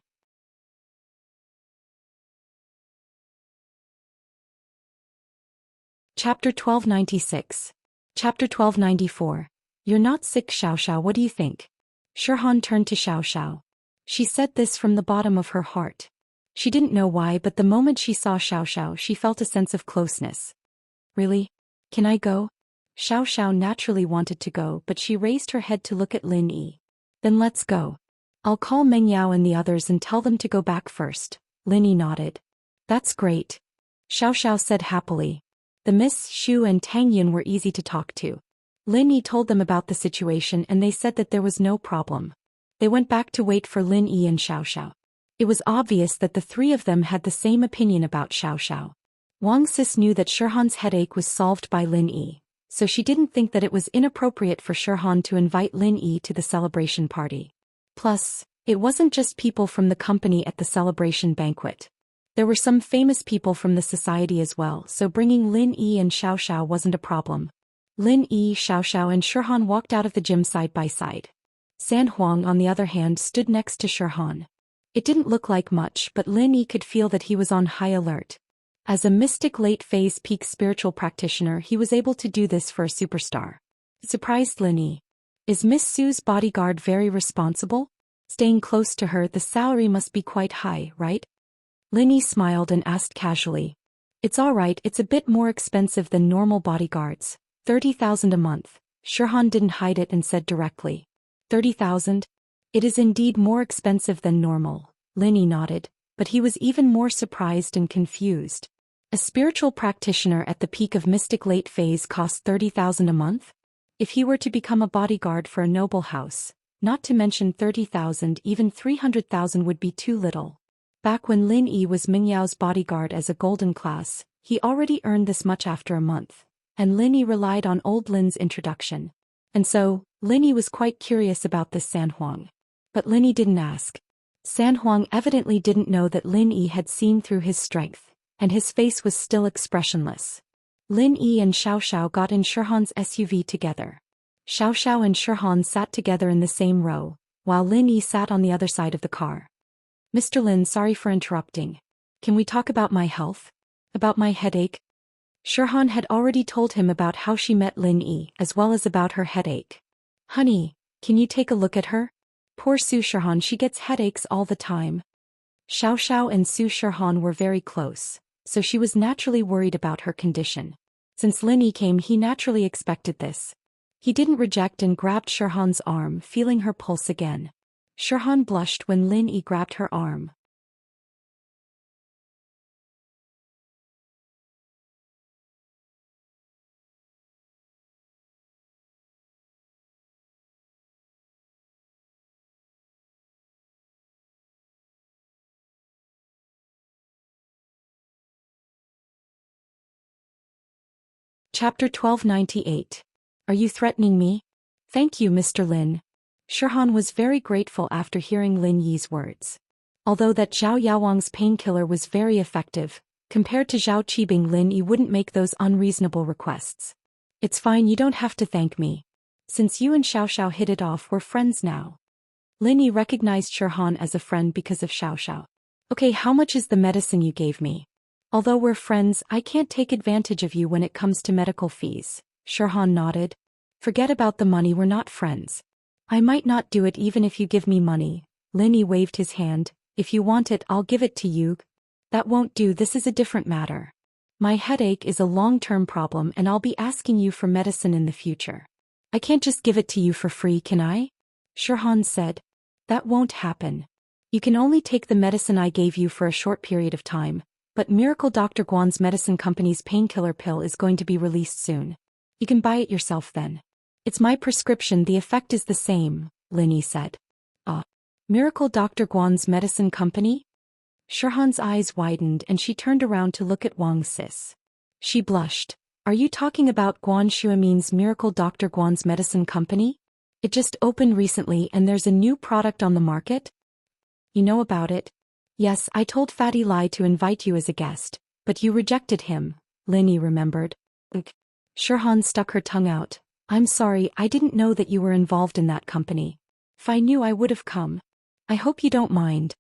Chapter 1296. Chapter 1294. You're not sick, Xiao Xiao, what do you think? Shirhan turned to Xiao Xiao. She said this from the bottom of her heart. She didn't know why, but the moment she saw Xiao Xiao, she felt a sense of closeness. Really? Can I go? Xiao Xiao naturally wanted to go, but she raised her head to look at Lin Yi. Then let's go. I'll call Meng Yao and the others and tell them to go back first. Lin Yi nodded. That's great. Xiao Xiao said happily. The Miss Xu and Tang Yun were easy to talk to. Lin Yi told them about the situation and they said that there was no problem. They went back to wait for Lin Yi and Xiao Xiao. It was obvious that the three of them had the same opinion about Xiao Xiao. Wang Sis knew that Shirhan's headache was solved by Lin Yi, so she didn't think that it was inappropriate for Shirhan to invite Lin Yi to the celebration party. Plus, it wasn't just people from the company at the celebration banquet. There were some famous people from the society as well, so bringing Lin Yi and Xiao Xiao wasn't a problem. Lin Yi, Xiao Xiao and Shirhan walked out of the gym side by side. San Huang, on the other hand, stood next to Shirhan. It didn't look like much, but Lin Yi could feel that he was on high alert. As a mystic late-phase peak spiritual practitioner, he was able to do this for a superstar. It surprised Lin Yi. Is Miss Su's bodyguard very responsible? Staying close to her, the salary must be quite high, right? Lin Yi smiled and asked casually. It's all right, it's a bit more expensive than normal bodyguards. 30,000 a month. Shirhan didn't hide it and said directly. 30,000? It is indeed more expensive than normal. Lin Yi nodded, but he was even more surprised and confused. A spiritual practitioner at the peak of mystic late phase costs 30,000 a month? If he were to become a bodyguard for a noble house, not to mention 30,000, even 300,000 would be too little. Back when Lin Yi was Ming Yao's bodyguard as a golden class, he already earned this much after a month, and Lin Yi relied on old Lin's introduction. And so, Lin Yi was quite curious about this San Huang. But Lin Yi didn't ask. San Huang evidently didn't know that Lin Yi had seen through his strength, and his face was still expressionless. Lin Yi and Xiao Xiao got in Shirhan's SUV together. Xiao Xiao and Shirhan sat together in the same row, while Lin Yi sat on the other side of the car. Mr. Lin, sorry for interrupting. Can we talk about my health? About my headache? Shirhan had already told him about how she met Lin Yi, as well as about her headache. Honey, can you take a look at her? Poor Su Shirhan, she gets headaches all the time. Xiao Xiao and Su Shirhan were very close, so she was naturally worried about her condition. Since Lin Yi came, he naturally expected this. He didn't reject and grabbed Shirhan's arm, feeling her pulse again. Shirhan blushed when Lin Yi grabbed her arm. Chapter 1298. Are you threatening me? Thank you, Mr. Lin. Shirhan was very grateful after hearing Lin Yi's words. Although that Zhao Yaowang's painkiller was very effective, compared to Zhao Qibing, Lin Yi wouldn't make those unreasonable requests. It's fine, you don't have to thank me. Since you and Xiao Xiao hit it off, we're friends now. Lin Yi recognized Shirhan as a friend because of Xiao Xiao. Okay, how much is the medicine you gave me? Although we're friends, I can't take advantage of you when it comes to medical fees. Shirhan nodded. Forget about the money, we're not friends. I might not do it even if you give me money. Lin Yi waved his hand. If you want it, I'll give it to you. That won't do, this is a different matter. My headache is a long-term problem and I'll be asking you for medicine in the future. I can't just give it to you for free, can I? Shirhan said. That won't happen. You can only take the medicine I gave you for a short period of time. But Miracle Dr. Guan's medicine company's painkiller pill is going to be released soon. You can buy it yourself then. It's my prescription, the effect is the same, Lin Yi said. Miracle Dr. Guan's medicine company? Shirhan's eyes widened and she turned around to look at Wang Sis. She blushed. Are you talking about Guan Xuemin's Miracle Dr. Guan's medicine company? It just opened recently and there's a new product on the market? You know about it? Yes, I told Fatty Lai to invite you as a guest, but you rejected him, Linny remembered. Ugh. Shirhan stuck her tongue out. I'm sorry, I didn't know that you were involved in that company. If I knew I would have come. I hope you don't mind.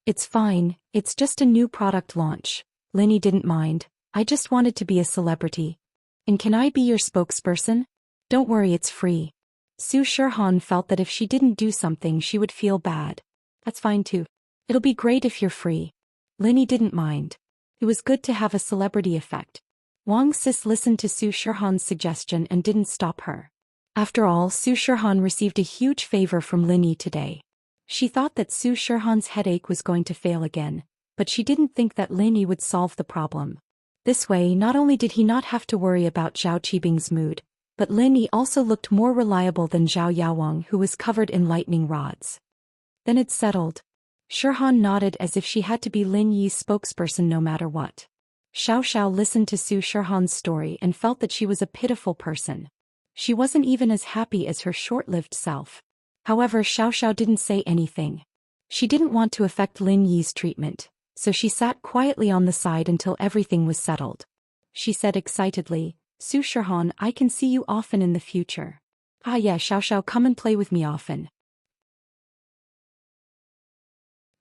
It's fine, it's just a new product launch. Linny didn't mind. I just wanted to be a celebrity. And can I be your spokesperson? Don't worry, it's free. Su Shirhan felt that if she didn't do something she would feel bad. That's fine too. It'll be great if you're free. Linny didn't mind. It was good to have a celebrity effect. Wang Sis listened to Su Shirhan's suggestion and didn't stop her. After all, Su Shirhan received a huge favor from Linny today. She thought that Su Shirhan's headache was going to fail again, but she didn't think that Linny would solve the problem. This way, not only did he not have to worry about Zhao Qibing's mood, but Linny also looked more reliable than Zhao Yaowang, who was covered in lightning rods. Then it's settled. Shirhan nodded as if she had to be Lin Yi's spokesperson no matter what. Xiao Xiao listened to Su Shirhan's story and felt that she was a pitiful person. She wasn't even as happy as her short-lived self. However, Xiao Xiao didn't say anything. She didn't want to affect Lin Yi's treatment, so she sat quietly on the side until everything was settled. She said excitedly, Su Shirhan, I can see you often in the future. Ah yeah, Xiao Xiao, come and play with me often.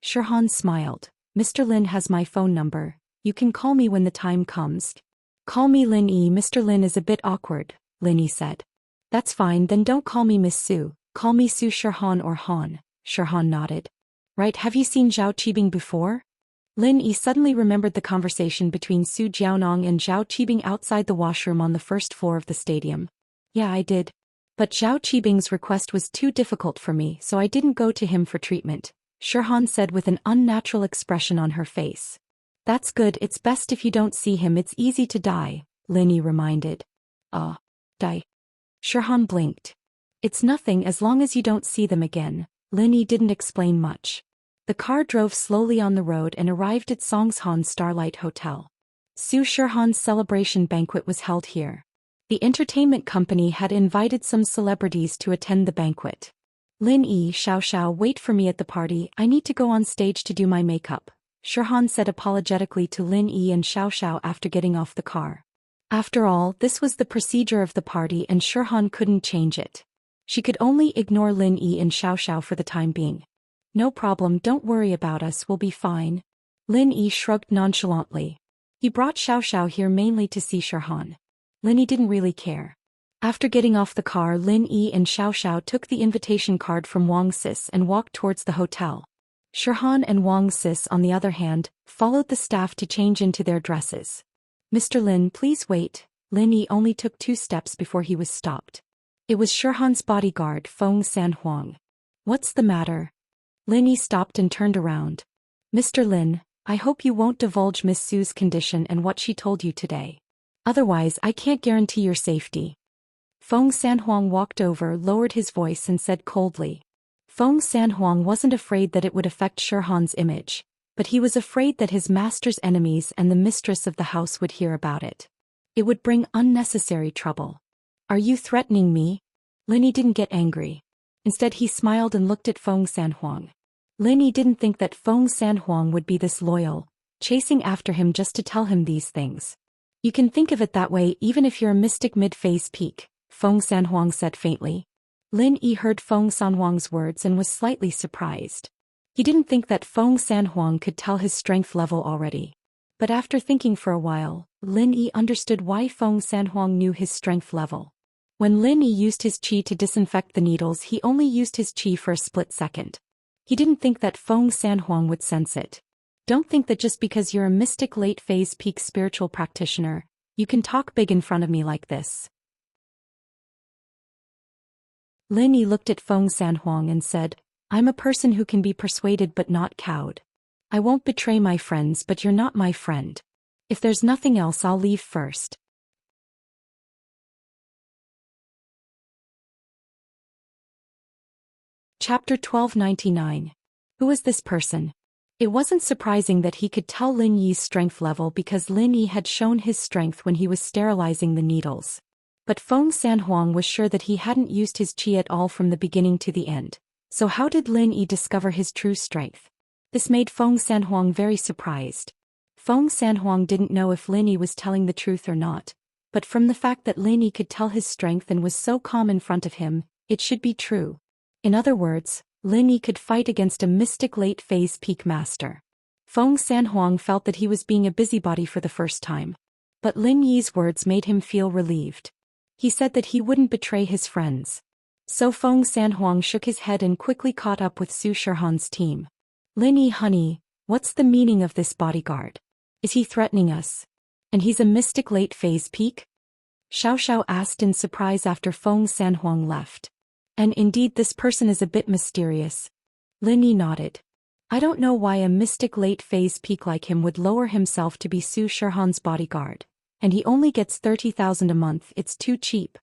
Shirhan smiled. Mr. Lin has my phone number. You can call me when the time comes. Call me Lin Yi. Mr. Lin is a bit awkward, Lin Yi said. That's fine, then don't call me Miss Su. Call me Su Shirhan or Han. Shirhan nodded. Right, have you seen Zhao Qibing before? Lin Yi suddenly remembered the conversation between Su Jiaonong and Zhao Qibing outside the washroom on the first floor of the stadium. Yeah, I did. But Zhao Qibing's request was too difficult for me, so I didn't go to him for treatment, Shirhan said with an unnatural expression on her face. That's good, it's best if you don't see him, it's easy to die, Lin Yi reminded. Die. Shirhan blinked. It's nothing as long as you don't see them again, Lin Yi didn't explain much. The car drove slowly on the road and arrived at Songshan Starlight Hotel. Su Shirhan's celebration banquet was held here. The entertainment company had invited some celebrities to attend the banquet. Lin Yi, Xiao Xiao, wait for me at the party, I need to go on stage to do my makeup, Shirhan said apologetically to Lin Yi and Xiao Xiao after getting off the car. After all, this was the procedure of the party and Shirhan couldn't change it. She could only ignore Lin Yi and Xiao Xiao for the time being. No problem, don't worry about us, we'll be fine. Lin Yi shrugged nonchalantly. He brought Xiao Xiao here mainly to see Shirhan. Lin Yi didn't really care. After getting off the car, Lin Yi and Xiao Xiao took the invitation card from Wang Sis and walked towards the hotel. Shirhan and Wang Sis, on the other hand, followed the staff to change into their dresses. Mr. Lin, please wait. Lin Yi only took 2 steps before he was stopped. It was Shirhan's bodyguard, Feng Sanhuang. What's the matter? Lin Yi stopped and turned around. Mr. Lin, I hope you won't divulge Miss Su's condition and what she told you today. Otherwise, I can't guarantee your safety. Feng Sanhuang walked over, lowered his voice and said coldly. Feng Sanhuang wasn't afraid that it would affect Shirhan's image, but he was afraid that his master's enemies and the mistress of the house would hear about it. It would bring unnecessary trouble. Are you threatening me? Lin Yi didn't get angry. Instead he smiled and looked at Feng Sanhuang. Lin Yi didn't think that Feng Sanhuang would be this loyal, chasing after him just to tell him these things. You can think of it that way even if you're a mystic mid-phase peak, Feng Sanhuang said faintly. Lin Yi heard Feng Sanhuang's words and was slightly surprised. He didn't think that Feng Sanhuang could tell his strength level already. But after thinking for a while, Lin Yi understood why Feng Sanhuang knew his strength level. When Lin Yi used his qi to disinfect the needles, he only used his qi for a split second. He didn't think that Feng Sanhuang would sense it. Don't think that just because you're a mystic late-phase peak spiritual practitioner, you can talk big in front of me like this. Lin Yi looked at Feng Sanhuang and said, I'm a person who can be persuaded but not cowed. I won't betray my friends, but you're not my friend. If there's nothing else, I'll leave first. Chapter 1299. Who is this person? It wasn't surprising that he could tell Lin Yi's strength level because Lin Yi had shown his strength when he was sterilizing the needles. But Feng Sanhuang was sure that he hadn't used his qi at all from the beginning to the end. So how did Lin Yi discover his true strength? This made Feng Sanhuang very surprised. Feng Sanhuang didn't know if Lin Yi was telling the truth or not, but from the fact that Lin Yi could tell his strength and was so calm in front of him, it should be true. In other words, Lin Yi could fight against a mystic late-phase peak master. Feng Sanhuang felt that he was being a busybody for the first time. But Lin Yi's words made him feel relieved. He said that he wouldn't betray his friends. So Feng Sanhuang shook his head and quickly caught up with Su Shihan's team. Lin Yi, honey, what's the meaning of this bodyguard? Is he threatening us? And he's a mystic late-phase peak? Xiao Xiao asked in surprise after Feng Sanhuang left. And indeed this person is a bit mysterious. Lin Yi nodded. I don't know why a mystic late-phase peak like him would lower himself to be Su Shihan's bodyguard. And he only gets 30,000 a month, it's too cheap.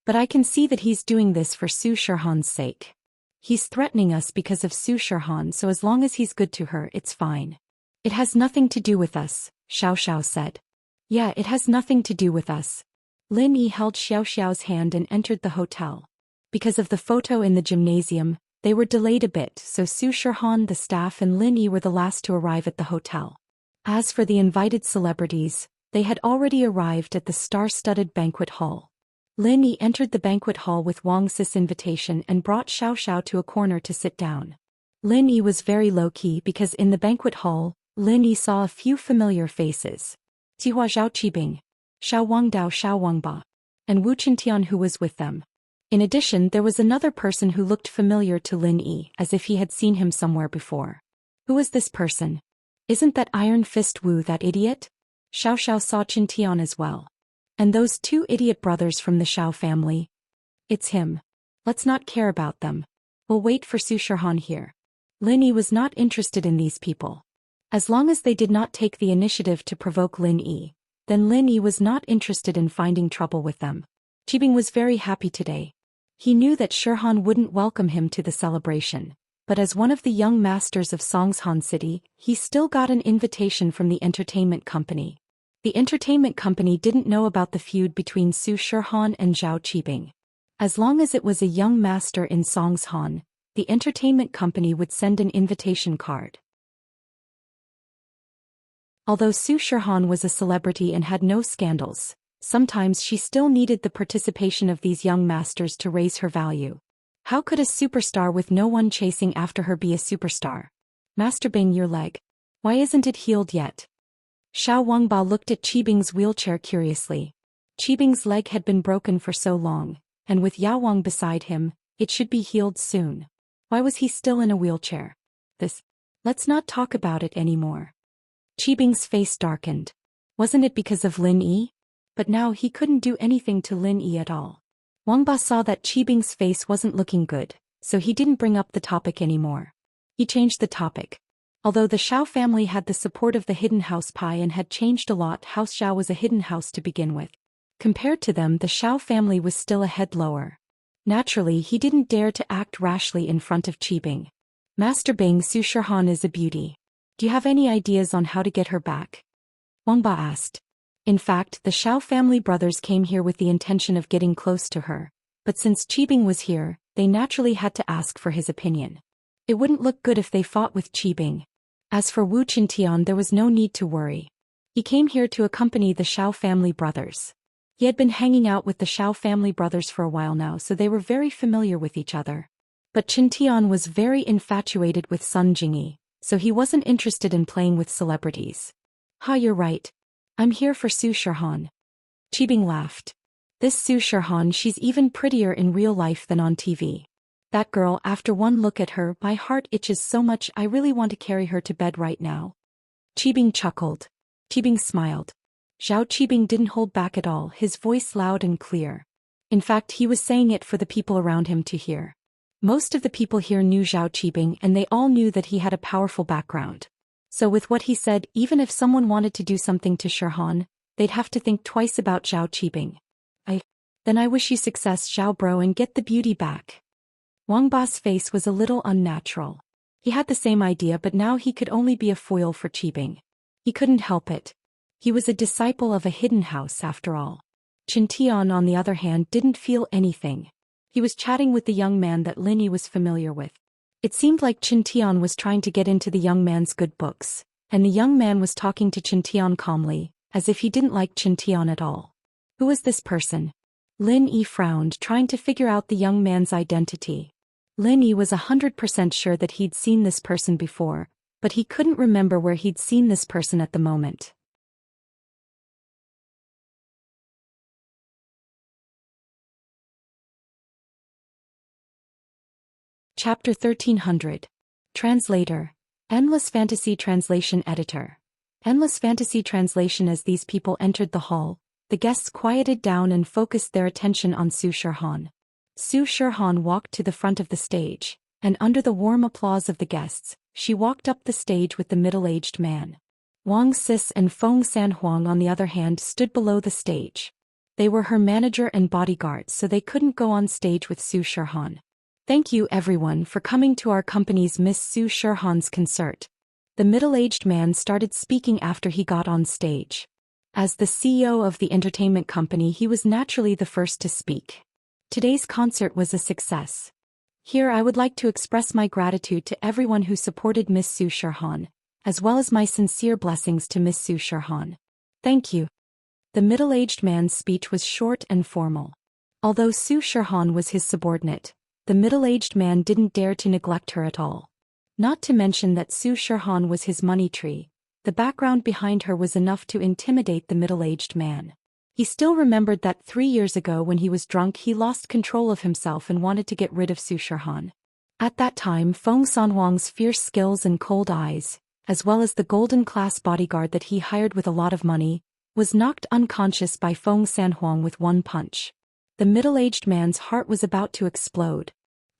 But I can see that he's doing this for Su Shihan's sake. He's threatening us because of Su Shihan, so as long as he's good to her, it's fine. It has nothing to do with us, Xiao Xiao said. Yeah, it has nothing to do with us. Lin Yi held Xiao Xiao's hand and entered the hotel. Because of the photo in the gymnasium, they were delayed a bit, so Su Shihan, the staff and Lin Yi were the last to arrive at the hotel. As for the invited celebrities, they had already arrived at the star-studded banquet hall. Lin Yi entered the banquet hall with Wang Si's invitation and brought Xiao Xiao to a corner to sit down. Lin Yi was very low-key because in the banquet hall, Lin Yi saw a few familiar faces. Tihua Zhao Qibing, Xiao Wangdao Xiao Wangba, and Wu Qintian who was with them. In addition, there was another person who looked familiar to Lin Yi, as if he had seen him somewhere before. Who was this person? Isn't that Iron Fist Wu that idiot? Xiao Xiao saw Qintian as well. And those two idiot brothers from the Xiao family? It's him. Let's not care about them. We'll wait for Su Shihan here. Lin Yi was not interested in these people. As long as they did not take the initiative to provoke Lin Yi, then Lin Yi was not interested in finding trouble with them. Qibing was very happy today. He knew that Shihan wouldn't welcome him to the celebration, but as one of the young masters of Songshan City, he still got an invitation from the entertainment company. The entertainment company didn't know about the feud between Su Shihan and Zhao Qibing. As long as it was a young master in Songshan, the entertainment company would send an invitation card. Although Su Shihan was a celebrity and had no scandals, sometimes she still needed the participation of these young masters to raise her value. How could a superstar with no one chasing after her be a superstar? Master Bing, your leg. Why isn't it healed yet? Xiao Wangba looked at Qibing's wheelchair curiously. Qibing's leg had been broken for so long, and with Yao Wang beside him, it should be healed soon. Why was he still in a wheelchair? Let's not talk about it anymore. Qibing's face darkened. Wasn't it because of Lin Yi? But now he couldn't do anything to Lin Yi at all. Wangba saw that Qibing's face wasn't looking good, so he didn't bring up the topic anymore. He changed the topic. Although the Xiao family had the support of the hidden house Pai and had changed a lot, House Xiao was a hidden house to begin with. Compared to them, the Xiao family was still a head lower. Naturally, he didn't dare to act rashly in front of Qibing. Master Bing, Su Shihan is a beauty. Do you have any ideas on how to get her back? Wangba asked. In fact, the Xiao family brothers came here with the intention of getting close to her, but since Qibing was here, they naturally had to ask for his opinion. It wouldn't look good if they fought with Qibing. As for Wu Qintian, there was no need to worry. He came here to accompany the Xiao family brothers. He had been hanging out with the Xiao family brothers for a while now, so they were very familiar with each other. But Qintian was very infatuated with Sun Jingyi, so he wasn't interested in playing with celebrities. Ha, you're right. I'm here for Su Shihan. Qibing laughed. This Su Shihan, she's even prettier in real life than on TV. That girl, after one look at her, my heart itches so much I really want to carry her to bed right now. Qibing chuckled. Qibing smiled. Zhao Qibing didn't hold back at all, his voice loud and clear. In fact, he was saying it for the people around him to hear. Most of the people here knew Zhao Qibing and they all knew that he had a powerful background. So with what he said, even if someone wanted to do something to Shihan, they'd have to think twice about Zhao Qibing. Then I wish you success, Zhao bro, and get the beauty back. Wangba's face was a little unnatural. He had the same idea, but now he could only be a foil for Qibing. He couldn't help it. He was a disciple of a hidden house after all. Qintian, on the other hand, didn't feel anything. He was chatting with the young man that Lin Yi was familiar with. It seemed like Qintian was trying to get into the young man's good books, and the young man was talking to Qintian calmly, as if he didn't like Qintian at all. Who was this person? Lin Yi frowned, trying to figure out the young man's identity. Lin Yi was 100% sure that he'd seen this person before, but he couldn't remember where he'd seen this person at the moment. Chapter 1300. Translator. Endless Fantasy Translation Editor. Endless Fantasy Translation. As these people entered the hall, the guests quieted down and focused their attention on Su Shirhan. Su Shirhan walked to the front of the stage, and under the warm applause of the guests, she walked up the stage with the middle-aged man. Wang Sis and Feng Sanhuang, on the other hand, stood below the stage. They were her manager and bodyguards, so they couldn't go on stage with Su Shirhan. Thank you everyone for coming to our company's Miss Su Shirhan's concert. The middle-aged man started speaking after he got on stage. As the CEO of the entertainment company, he was naturally the first to speak. Today's concert was a success. Here I would like to express my gratitude to everyone who supported Miss Su Shirhan, as well as my sincere blessings to Miss Su Shirhan. Thank you. The middle-aged man's speech was short and formal. Although Su Shirhan was his subordinate, the middle-aged man didn't dare to neglect her at all. Not to mention that Su Shirhan was his money tree, the background behind her was enough to intimidate the middle-aged man. He still remembered that 3 years ago when he was drunk he lost control of himself and wanted to get rid of Su Shirhan. At that time Feng Sanhuang's fierce skills and cold eyes, as well as the golden-class bodyguard that he hired with a lot of money, was knocked unconscious by Feng Sanhuang with one punch. The middle-aged man's heart was about to explode.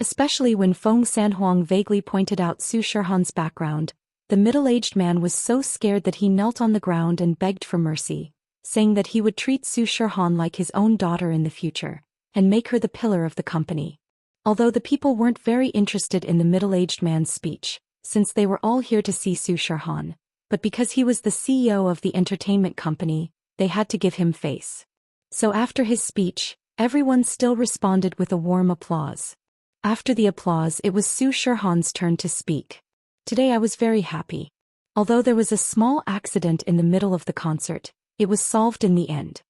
Especially when Feng Sanhuang vaguely pointed out Su Shirhan's background, the middle-aged man was so scared that he knelt on the ground and begged for mercy, saying that he would treat Su Shirhan like his own daughter in the future, and make her the pillar of the company. Although the people weren't very interested in the middle-aged man's speech, since they were all here to see Su Shirhan, but because he was the CEO of the entertainment company, they had to give him face. So after his speech, everyone still responded with a warm applause. After the applause, it was Su Shirhan's turn to speak. Today I was very happy. Although there was a small accident in the middle of the concert, it was solved in the end.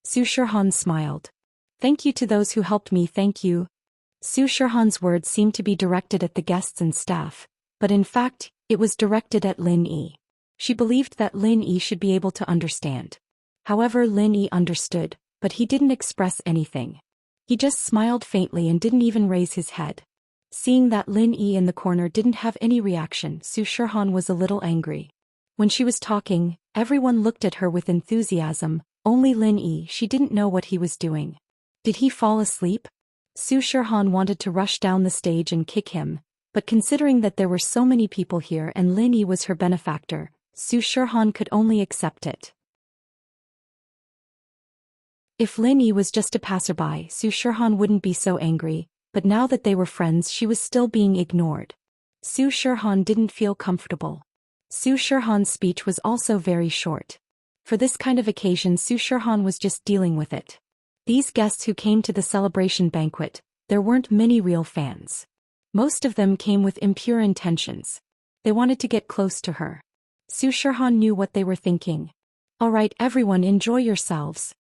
Su Shirhan smiled. Thank you to those who helped me. Thank you. Su Shirhan's words seemed to be directed at the guests and staff, but in fact, it was directed at Lin Yi. She believed that Lin Yi should be able to understand. However, Lin Yi understood, but he didn't express anything. He just smiled faintly and didn't even raise his head. Seeing that Lin Yi in the corner didn't have any reaction, Su Shirhan was a little angry. When she was talking, everyone looked at her with enthusiasm, only Lin Yi, she didn't know what he was doing. Did he fall asleep? Su Shirhan wanted to rush down the stage and kick him, but considering that there were so many people here and Lin Yi was her benefactor, Su Shirhan could only accept it. If Lin Yi was just a passerby, Su Shirhan wouldn't be so angry, but now that they were friends she was still being ignored. Su Shirhan didn't feel comfortable. Su Shirhan's speech was also very short. For this kind of occasion Su Shirhan was just dealing with it. These guests who came to the celebration banquet, there weren't many real fans. Most of them came with impure intentions. They wanted to get close to her. Su Shirhan knew what they were thinking. Alright everyone, enjoy yourselves.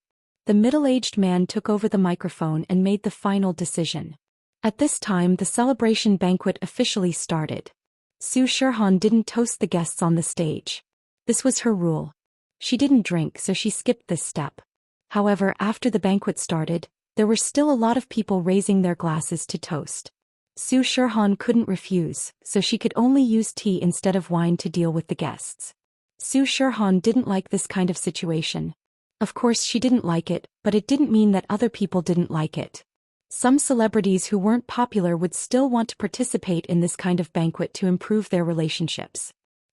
The middle-aged man took over the microphone and made the final decision. At this time the celebration banquet officially started. Su Shirhan didn't toast the guests on the stage. This was her rule. She didn't drink, so she skipped this step. However, after the banquet started, there were still a lot of people raising their glasses to toast. Su Shirhan couldn't refuse, so she could only use tea instead of wine to deal with the guests. Su Shirhan didn't like this kind of situation. Of course she didn't like it, but it didn't mean that other people didn't like it. Some celebrities who weren't popular would still want to participate in this kind of banquet to improve their relationships.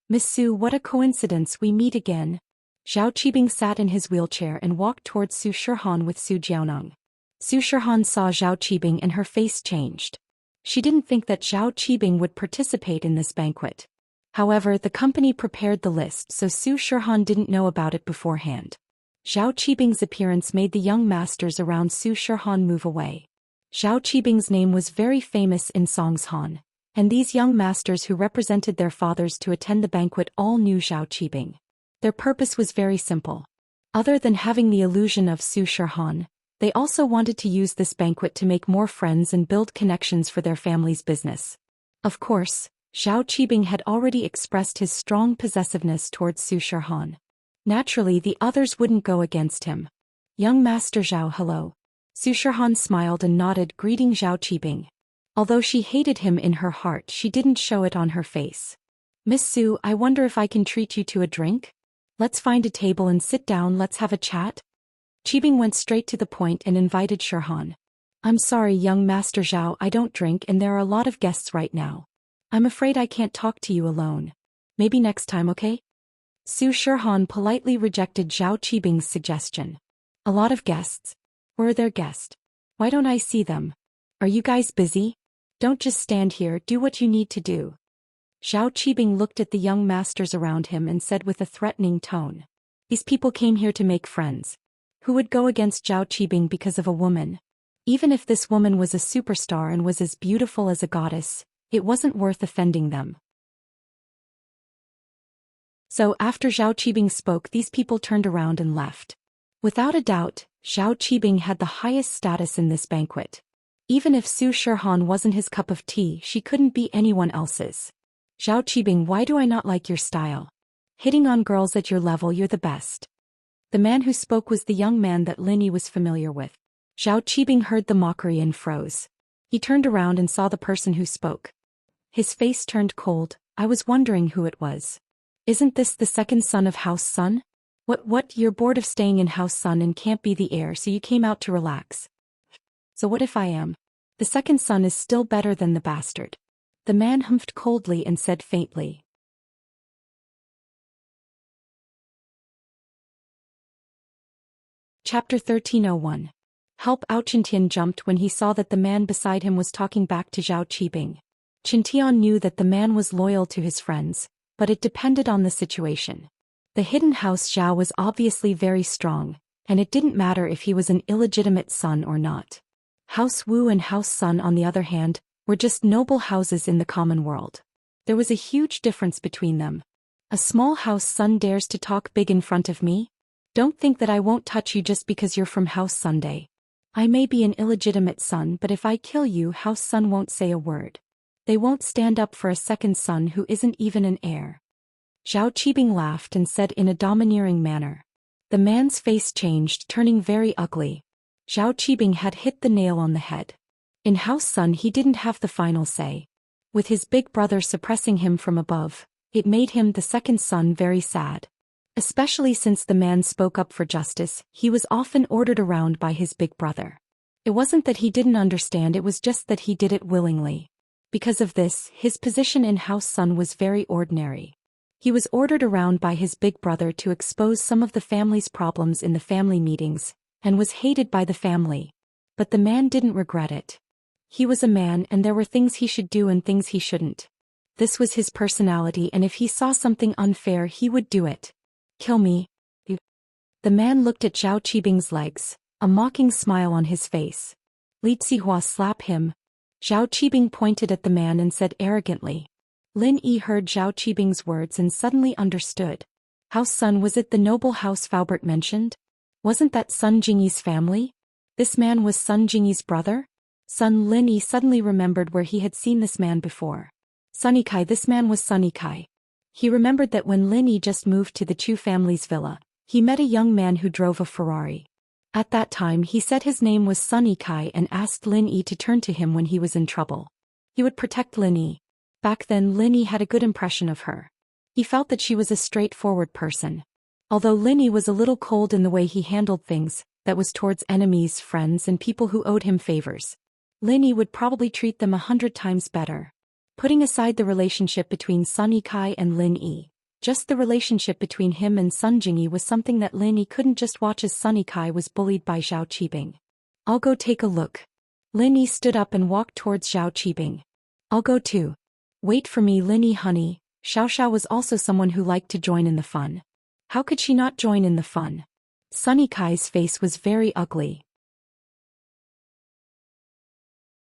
Miss Su, what a coincidence, we meet again. Zhao Qibing sat in his wheelchair and walked towards Su Shirhan with Su Jiaoneng. Su Shirhan saw Zhao Qibing and her face changed. She didn't think that Zhao Qibing would participate in this banquet. However, the company prepared the list, so Su Shirhan didn't know about it beforehand. Zhao Qibing's appearance made the young masters around Su Shirhan move away. Zhao Qibing's name was very famous in Songshan, and these young masters who represented their fathers to attend the banquet all knew Zhao Qibing. Their purpose was very simple. Other than having the illusion of Su Shirhan, they also wanted to use this banquet to make more friends and build connections for their family's business. Of course, Zhao Qibing had already expressed his strong possessiveness towards Su Shirhan. Naturally, the others wouldn't go against him. Young Master Zhao, hello. Su Shirhan smiled and nodded, greeting Zhao Qibing. Although she hated him in her heart, she didn't show it on her face. Miss Su, I wonder if I can treat you to a drink? Let's find a table and sit down, let's have a chat. Qibing went straight to the point and invited Shirhan. I'm sorry, young Master Zhao, I don't drink and there are a lot of guests right now. I'm afraid I can't talk to you alone. Maybe next time, okay? Su Shirhan politely rejected Zhao Qibing's suggestion. A lot of guests? Where are their guests? Why don't I see them? Are you guys busy? Don't just stand here, do what you need to do. Zhao Qibing looked at the young masters around him and said with a threatening tone. These people came here to make friends. Who would go against Zhao Qibing because of a woman? Even if this woman was a superstar and was as beautiful as a goddess, it wasn't worth offending them. So after Zhao Qibing spoke, these people turned around and left. Without a doubt, Zhao Qibing had the highest status in this banquet. Even if Su Shirhan wasn't his cup of tea, she couldn't be anyone else's. Zhao Qibing, why do I not like your style? Hitting on girls at your level, you're the best. The man who spoke was the young man that Lin Yi was familiar with. Zhao Qibing heard the mockery and froze. He turned around and saw the person who spoke. His face turned cold. I was wondering who it was. Isn't this the second son of House Sun? What, you're bored of staying in House Sun and can't be the heir, so you came out to relax. So what if I am? The second son is still better than the bastard. The man humphed coldly and said faintly. Chapter 1301. Help! Qiantian jumped when he saw that the man beside him was talking back to Zhao Qibing. Qiantian knew that the man was loyal to his friends, but it depended on the situation. The hidden house Zhao was obviously very strong, and it didn't matter if he was an illegitimate son or not. House Wu and House Sun, on the other hand, were just noble houses in the common world. There was a huge difference between them. A small House Sun dares to talk big in front of me? Don't think that I won't touch you just because you're from House Sunday. I may be an illegitimate son, but if I kill you, House Sun won't say a word. They won't stand up for a second son who isn't even an heir. Zhao Qibing laughed and said in a domineering manner. The man's face changed, turning very ugly. Zhao Qibing had hit the nail on the head. In House Sun he didn't have the final say. With his big brother suppressing him from above, it made him, the second son, very sad. Especially since the man spoke up for justice, he was often ordered around by his big brother. It wasn't that he didn't understand, it was just that he did it willingly. Because of this, his position in House Sun was very ordinary. He was ordered around by his big brother to expose some of the family's problems in the family meetings, and was hated by the family. But the man didn't regret it. He was a man and there were things he should do and things he shouldn't. This was his personality, and if he saw something unfair he would do it. Kill me. The man looked at Zhao Qibing's legs, a mocking smile on his face. Li Zihua, slap him. Zhao Qibing pointed at the man and said arrogantly. Lin Yi heard Zhao Qibing's words and suddenly understood. House Sun, was it the noble House Faubert mentioned? Wasn't that Sun Jingyi's family? This man was Sun Jingyi's brother? Lin Yi suddenly remembered where he had seen this man before. Sun Yikai, this man was Sun Yikai. He remembered that when Lin Yi just moved to the Chu family's villa, he met a young man who drove a Ferrari. At that time he said his name was Sun Yikai and asked Lin Yi to turn to him when he was in trouble. He would protect Lin Yi. Back then Lin Yi had a good impression of her. He felt that she was a straightforward person. Although Lin Yi was a little cold in the way he handled things, that was towards enemies, friends and people who owed him favors. Lin Yi would probably treat them 100 times better. Putting aside the relationship between Sun Yikai and Lin Yi, just the relationship between him and Sun Jingyi was something that Lin Yi couldn't just watch as Sun Yikai was bullied by Zhao Qibing. I'll go take a look. Lin Yi stood up and walked towards Zhao Qibing. I'll go too. Wait for me, Lin Yi honey. Xiao Xiao was also someone who liked to join in the fun. How could she not join in the fun? Sunny Kai's face was very ugly.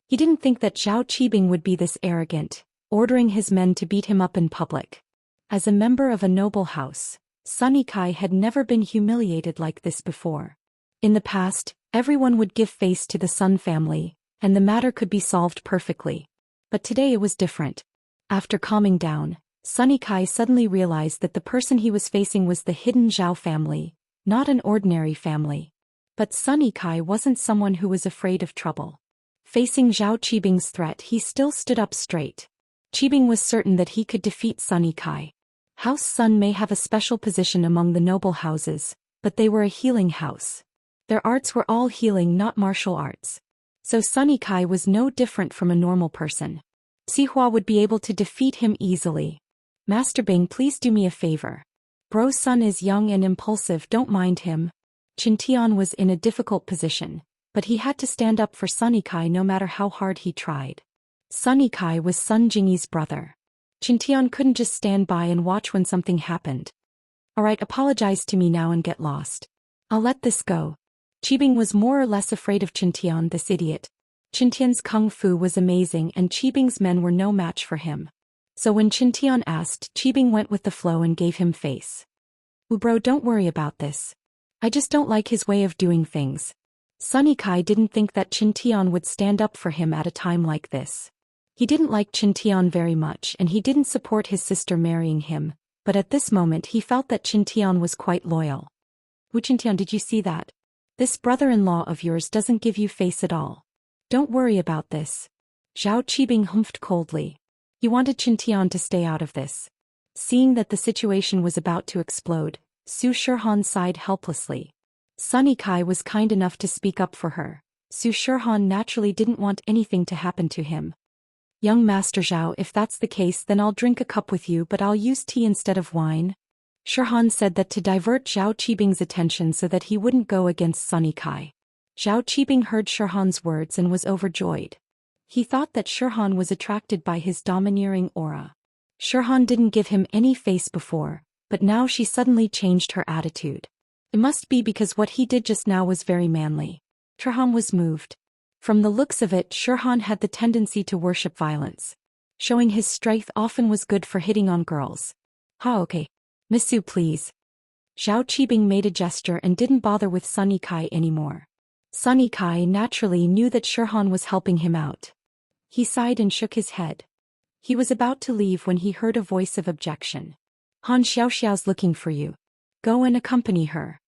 He didn't think that Zhao Qibing would be this arrogant, ordering his men to beat him up in public. As a member of a noble house, Sunny Kai had never been humiliated like this before. In the past, everyone would give face to the Sun family, and the matter could be solved perfectly. But today it was different. After calming down, Sunny Kai suddenly realized that the person he was facing was the hidden Zhao family, not an ordinary family. But Sunny Kai wasn't someone who was afraid of trouble. Facing Zhao Qibing's threat, he still stood up straight. Qibing was certain that he could defeat Sunny Kai. House Sun may have a special position among the noble houses, but they were a healing house. Their arts were all healing, not martial arts. So Sunny Kai was no different from a normal person. Sihua would be able to defeat him easily. Master Bing, please do me a favor. Bro Sun is young and impulsive, don't mind him. Qintian was in a difficult position, but he had to stand up for Sunny Kai no matter how hard he tried. Sunny Kai was Sun Jingyi's brother. Qintian couldn't just stand by and watch when something happened. Alright, apologize to me now and get lost. I'll let this go. Qibing was more or less afraid of Qintian, this idiot. Qintian's kung fu was amazing and Qibing's men were no match for him. So when Qintian asked, Qibing went with the flow and gave him face. Bro, don't worry about this. I just don't like his way of doing things. Sunny Kai didn't think that Qintian would stand up for him at a time like this. He didn't like Qintian very much and he didn't support his sister marrying him, but at this moment he felt that Qintian was quite loyal. Qintian, did you see that? This brother-in-law of yours doesn't give you face at all. Don't worry about this. Zhao Qibing humphed coldly. He wanted Qintian to stay out of this. Seeing that the situation was about to explode, Su Shirhan sighed helplessly. Sunny Kai was kind enough to speak up for her. Su Shirhan naturally didn't want anything to happen to him. Young Master Zhao, if that's the case then I'll drink a cup with you, but I'll use tea instead of wine. Shirhan said that to divert Zhao Qibing's attention so that he wouldn't go against Sunny Kai. Zhao Qibing heard Shirhan's words and was overjoyed. He thought that Shirhan was attracted by his domineering aura. Shirhan didn't give him any face before, but now she suddenly changed her attitude. It must be because what he did just now was very manly. Shirhan was moved. From the looks of it, Shirhan had the tendency to worship violence. Showing his strength often was good for hitting on girls. Okay. Missu, please. Zhao Qibing made a gesture and didn't bother with Sunny Kai anymore. Sunny Kai naturally knew that Shirhan was helping him out. He sighed and shook his head. He was about to leave when he heard a voice of objection. Han Xiaoxiao's looking for you. Go and accompany her.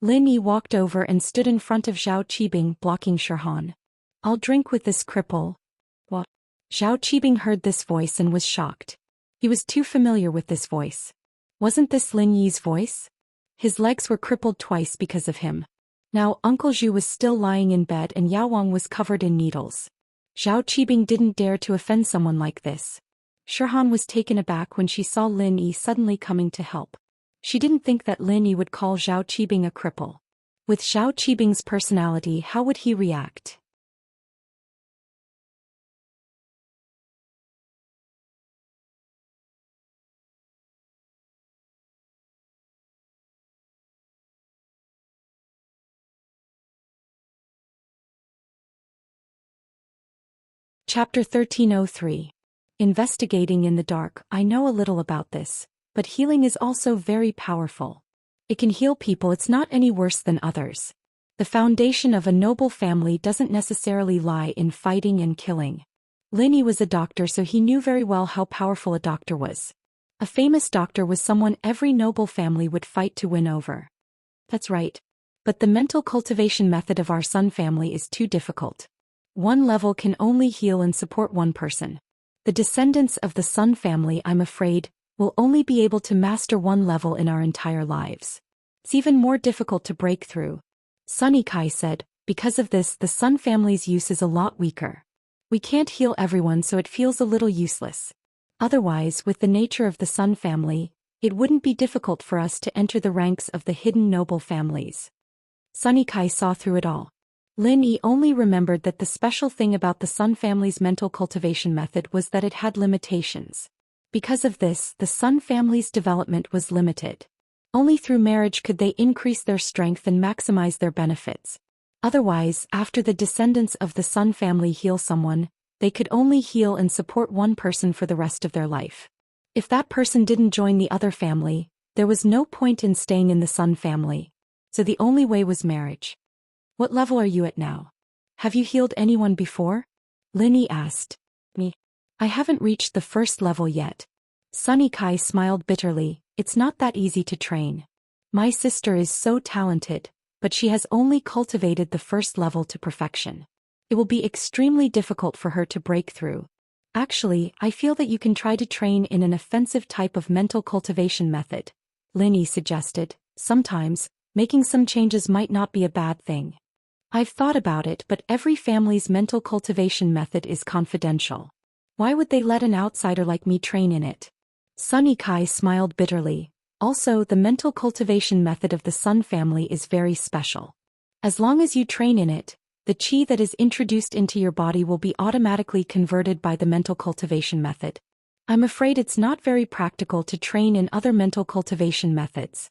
Lin Yi walked over and stood in front of Zhao Qibing, blocking Shirhan. I'll drink with this cripple. What? Zhao Qibing heard this voice and was shocked. He was too familiar with this voice. Wasn't this Lin Yi's voice? His legs were crippled twice because of him. Now Uncle Zhu was still lying in bed and Yao Wang was covered in needles. Zhao Qibing didn't dare to offend someone like this. Shirhan was taken aback when she saw Lin Yi suddenly coming to help. She didn't think that Lin Yi would call Zhao Qibing a cripple. With Zhao Qibing's personality, how would he react? Chapter 1303. Investigating in the dark. I know a little about this, but healing is also very powerful. It can heal people, it's not any worse than others. The foundation of a noble family doesn't necessarily lie in fighting and killing. Lin Yi was a doctor, so he knew very well how powerful a doctor was. A famous doctor was someone every noble family would fight to win over. That's right. But the mental cultivation method of our Sun family is too difficult. One level can only heal and support one person. The descendants of the Sun family, I'm afraid, will only be able to master one level in our entire lives. It's even more difficult to break through. Sunny Kai said, because of this the Sun family's use is a lot weaker. We can't heal everyone, so it feels a little useless. Otherwise, with the nature of the Sun family, it wouldn't be difficult for us to enter the ranks of the hidden noble families. Sunny Kai saw through it all. Lin Yi only remembered that the special thing about the Sun family's mental cultivation method was that it had limitations. Because of this, the Sun family's development was limited. Only through marriage could they increase their strength and maximize their benefits. Otherwise, after the descendants of the Sun family heal someone, they could only heal and support one person for the rest of their life. If that person didn't join the other family, there was no point in staying in the Sun family. So the only way was marriage. What level are you at now? Have you healed anyone before? Lin Yi asked. Me. I haven't reached the first level yet. Sunny Kai smiled bitterly. It's not that easy to train. My sister is so talented, but she has only cultivated the first level to perfection. It will be extremely difficult for her to break through. Actually, I feel that you can try to train in an offensive type of mental cultivation method, Lin Yi suggested. Sometimes, making some changes might not be a bad thing. I've thought about it, but every family's mental cultivation method is confidential. Why would they let an outsider like me train in it? Sunny Kai smiled bitterly. Also, the mental cultivation method of the Sun family is very special. As long as you train in it, the qi that is introduced into your body will be automatically converted by the mental cultivation method. I'm afraid it's not very practical to train in other mental cultivation methods.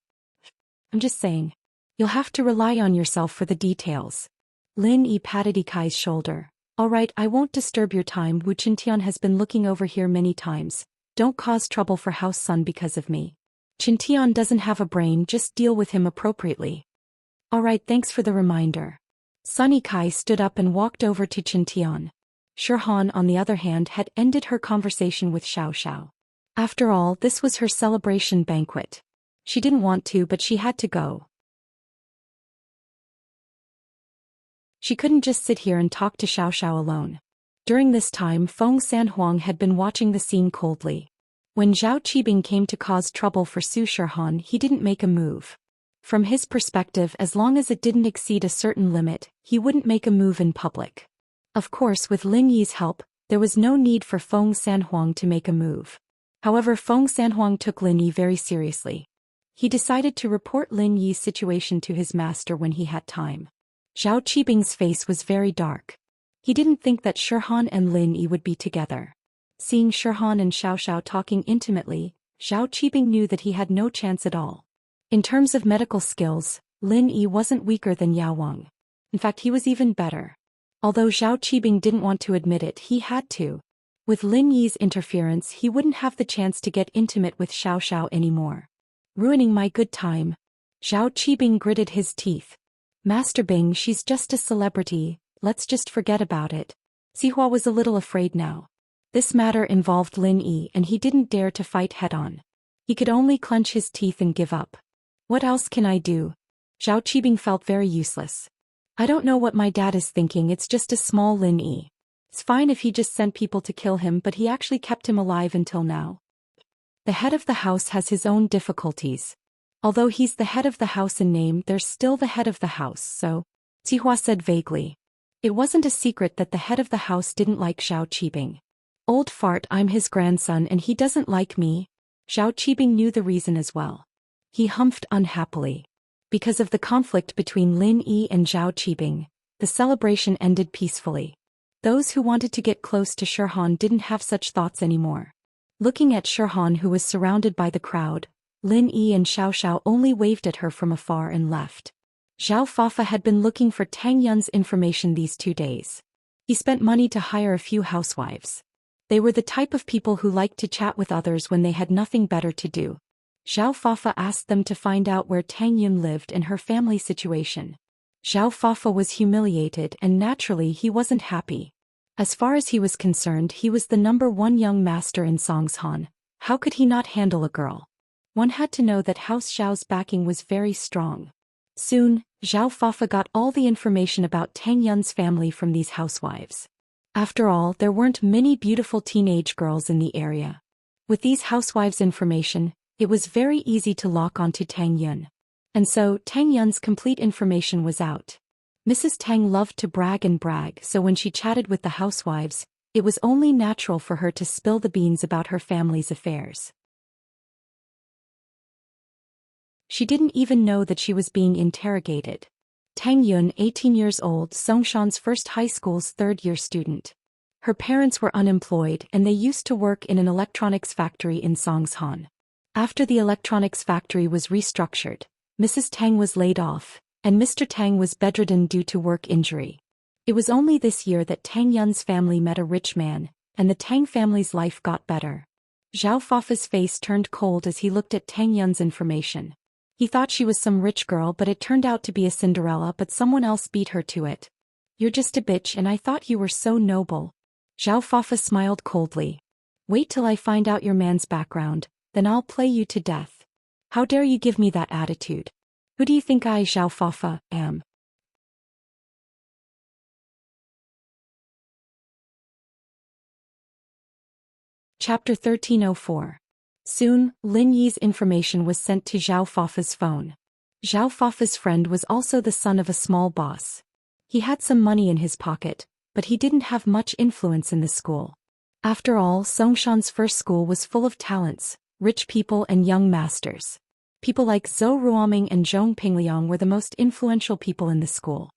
I'm just saying. You'll have to rely on yourself for the details. Lin Yi patted Ikai's shoulder. Alright, I won't disturb your time. Wu Qintian has been looking over here many times. Don't cause trouble for House Sun because of me. Qintian doesn't have a brain, just deal with him appropriately. Alright, thanks for the reminder. Sunny Kai stood up and walked over to Qintian. Shirhan, on the other hand, had ended her conversation with Xiao Xiao. After all, this was her celebration banquet. She didn't want to, but she had to go. She couldn't just sit here and talk to Xiao Xiao alone. During this time, Feng Sanhuang had been watching the scene coldly. When Zhao Qibing came to cause trouble for Su Shirhan, he didn't make a move. From his perspective, as long as it didn't exceed a certain limit, he wouldn't make a move in public. Of course, with Lin Yi's help, there was no need for Feng Sanhuang to make a move. However, Feng Sanhuang took Lin Yi very seriously. He decided to report Lin Yi's situation to his master when he had time. Zhao Qibing's face was very dark. He didn't think that Shirhan and Lin Yi would be together. Seeing Shirhan and Xiao Xiao talking intimately, Zhao Qibing knew that he had no chance at all. In terms of medical skills, Lin Yi wasn't weaker than Yao Wang. In fact, he was even better. Although Zhao Qibing didn't want to admit it, he had to. With Lin Yi's interference, he wouldn't have the chance to get intimate with Xiao Xiao anymore. Ruining my good time. Zhao Qibing gritted his teeth. Master Bing, she's just a celebrity, let's just forget about it. Sihua was a little afraid now. This matter involved Lin Yi and he didn't dare to fight head-on. He could only clench his teeth and give up. What else can I do? Zhao Qibing felt very useless. I don't know what my dad is thinking, it's just a small Lin Yi. It's fine if he just sent people to kill him, but he actually kept him alive until now. The head of the house has his own difficulties. Although he's the head of the house in name, there's still the head of the house, so, Sihua said vaguely. It wasn't a secret that the head of the house didn't like Zhao Qibing. Old fart, I'm his grandson and he doesn't like me. Zhao Qibing knew the reason as well. He humphed unhappily. Because of the conflict between Lin Yi and Zhao Qibing, the celebration ended peacefully. Those who wanted to get close to Shirhan didn't have such thoughts anymore. Looking at Shirhan, who was surrounded by the crowd, Lin Yi and Xiao Xiao only waved at her from afar and left. Zhao Fafa had been looking for Tang Yun's information these 2 days. He spent money to hire a few housewives. They were the type of people who liked to chat with others when they had nothing better to do. Zhao Fafa asked them to find out where Tang Yun lived and her family situation. Zhao Fafa was humiliated and naturally he wasn't happy. As far as he was concerned, he was the #1 young master in Songshan. How could he not handle a girl? One had to know that House Xiao's backing was very strong. Soon, Zhao Fafa got all the information about Tang Yun's family from these housewives. After all, there weren't many beautiful teenage girls in the area. With these housewives' information, it was very easy to lock onto Tang Yun. And so, Tang Yun's complete information was out. Mrs. Tang loved to brag, so when she chatted with the housewives, it was only natural for her to spill the beans about her family's affairs. She didn't even know that she was being interrogated. Tang Yun, 18 years old, Songshan's first high school's third-year student. Her parents were unemployed and they used to work in an electronics factory in Songshan. After the electronics factory was restructured, Mrs. Tang was laid off, and Mr. Tang was bedridden due to work injury. It was only this year that Tang Yun's family met a rich man, and the Tang family's life got better. Zhao Fafa's face turned cold as he looked at Tang Yun's information. He thought she was some rich girl, but it turned out to be a Cinderella, but someone else beat her to it. You're just a bitch and I thought you were so noble. Zhao Fafa smiled coldly. Wait till I find out your man's background, then I'll play you to death. How dare you give me that attitude? Who do you think I, Zhao Fafa, am? Chapter 1304. Soon, Lin Yi's information was sent to Zhao Fafa's phone. Zhao Fafa's friend was also the son of a small boss. He had some money in his pocket, but he didn't have much influence in the school. After all, Songshan's first school was full of talents, rich people and young masters. People like Zhou Ruoming and Zhong Pingliang were the most influential people in the school.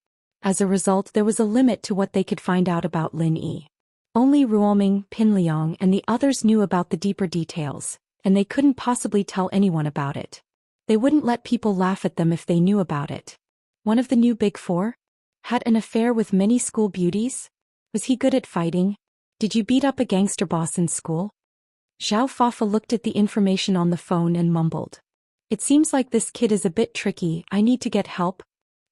As a result, there was a limit to what they could find out about Lin Yi. Only Ruoming, Pingliang and the others knew about the deeper details, and they couldn't possibly tell anyone about it. They wouldn't let people laugh at them if they knew about it. One of the new Big Four? Had an affair with many school beauties? Was he good at fighting? Did you beat up a gangster boss in school? Zhao Fafa looked at the information on the phone and mumbled. It seems like this kid is a bit tricky, I need to get help.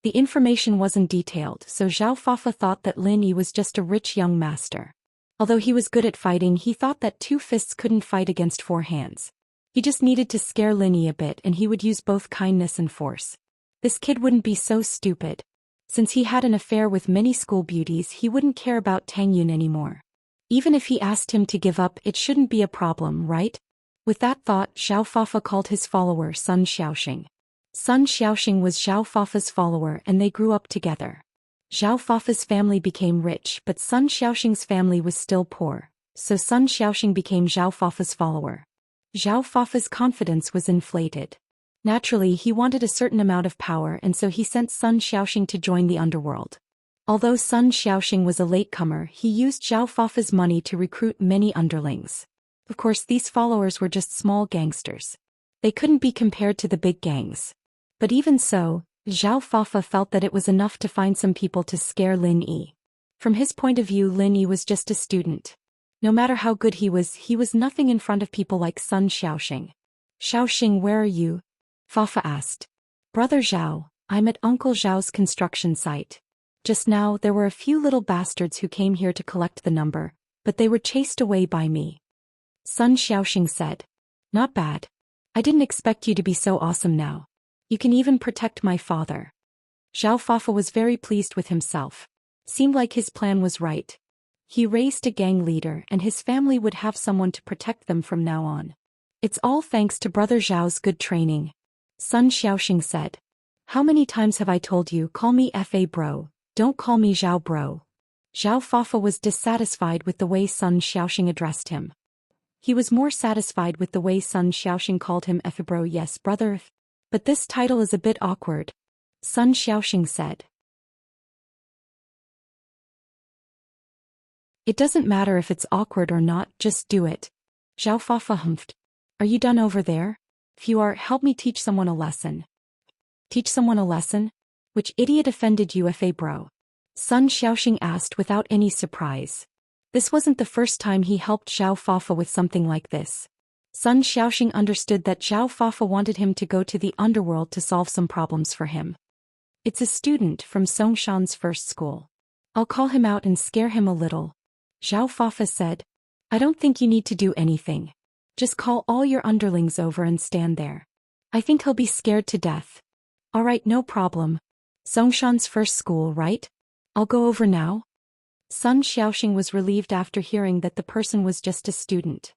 The information wasn't detailed, so Zhao Fafa thought that Lin Yi was just a rich young master. Although he was good at fighting, he thought that two fists couldn't fight against four hands. He just needed to scare Lin Yi a bit and he would use both kindness and force. This kid wouldn't be so stupid. Since he had an affair with many school beauties, he wouldn't care about Tang Yun anymore. Even if he asked him to give up, it shouldn't be a problem, right? With that thought, Zhao Fafa called his follower Sun Xiaoxing. Sun Xiaoxing was Zhao Fafa's follower and they grew up together. Zhao Fafa's family became rich, but Sun Xiaoxing's family was still poor, so Sun Xiaoxing became Zhao Fafa's follower. Zhao Fafa's confidence was inflated. Naturally, he wanted a certain amount of power and so he sent Sun Xiaoxing to join the underworld. Although Sun Xiaoxing was a latecomer, he used Zhao Fafa's money to recruit many underlings. Of course, these followers were just small gangsters. They couldn't be compared to the big gangs. But even so, Zhao Fafa felt that it was enough to find some people to scare Lin Yi. From his point of view, Lin Yi was just a student. No matter how good he was nothing in front of people like Sun Xiaoxing. Xiaoxing, where are you? Fafa asked. Brother Zhao, I'm at Uncle Zhao's construction site. Just now, there were a few little bastards who came here to collect the number, but they were chased away by me. Sun Xiaoxing said. Not bad. I didn't expect you to be so awesome now. You can even protect my father. Zhao Fafa was very pleased with himself. Seemed like his plan was right. He raised a gang leader and his family would have someone to protect them from now on. It's all thanks to Brother Zhao's good training. Sun Xiaoxing said. How many times have I told you, call me Fa bro, don't call me Zhao bro. Zhao Fafa was dissatisfied with the way Sun Xiaoxing addressed him. He was more satisfied with the way Sun Xiaoxing called him Fa bro. Yes, brother. But this title is a bit awkward. Sun Xiaoxing said. It doesn't matter if it's awkward or not, just do it. Zhao Fafa humphed. Are you done over there? If you are, help me teach someone a lesson. Teach someone a lesson? Which idiot offended you, Fa bro? Sun Xiaoxing asked without any surprise. This wasn't the first time he helped Zhao Fafa with something like this. Sun Xiaoxing understood that Zhao Fafa wanted him to go to the underworld to solve some problems for him. It's a student from Songshan's first school. I'll call him out and scare him a little. Zhao Fafa said. I don't think you need to do anything. Just call all your underlings over and stand there. I think he'll be scared to death. Alright, no problem. Songshan's first school, right? I'll go over now. Sun Xiaoxing was relieved after hearing that the person was just a student.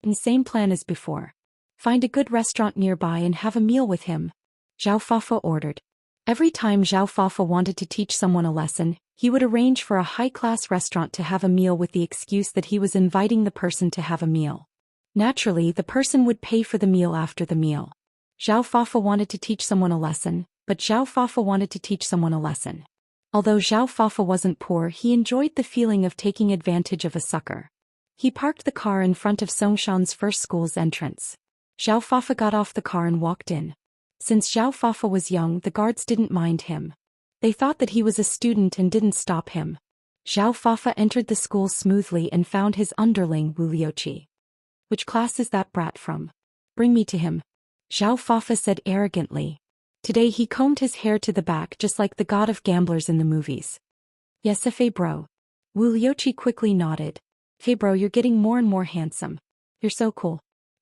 And same plan as before. Find a good restaurant nearby and have a meal with him. Zhao Fafa ordered. Every time Zhao Fafa wanted to teach someone a lesson, he would arrange for a high-class restaurant to have a meal with the excuse that he was inviting the person to have a meal. Naturally, the person would pay for the meal after the meal. Zhao Fafa wanted to teach someone a lesson, But Zhao Fafa wanted to teach someone a lesson. Although Zhao Fafa wasn't poor, he enjoyed the feeling of taking advantage of a sucker. He parked the car in front of Songshan's first school's entrance. Zhao Fafa got off the car and walked in. Since Zhao Fafa was young, the guards didn't mind him. They thought that he was a student and didn't stop him. Zhao Fafa entered the school smoothly and found his underling Wu Liuqi. "Which class is that brat from? Bring me to him," Zhao Fafa said arrogantly. Today he combed his hair to the back just like the god of gamblers in the movies. "Yes, Fei bro." Wu Liuqi quickly nodded. "Hey bro, you're getting more and more handsome. You're so cool.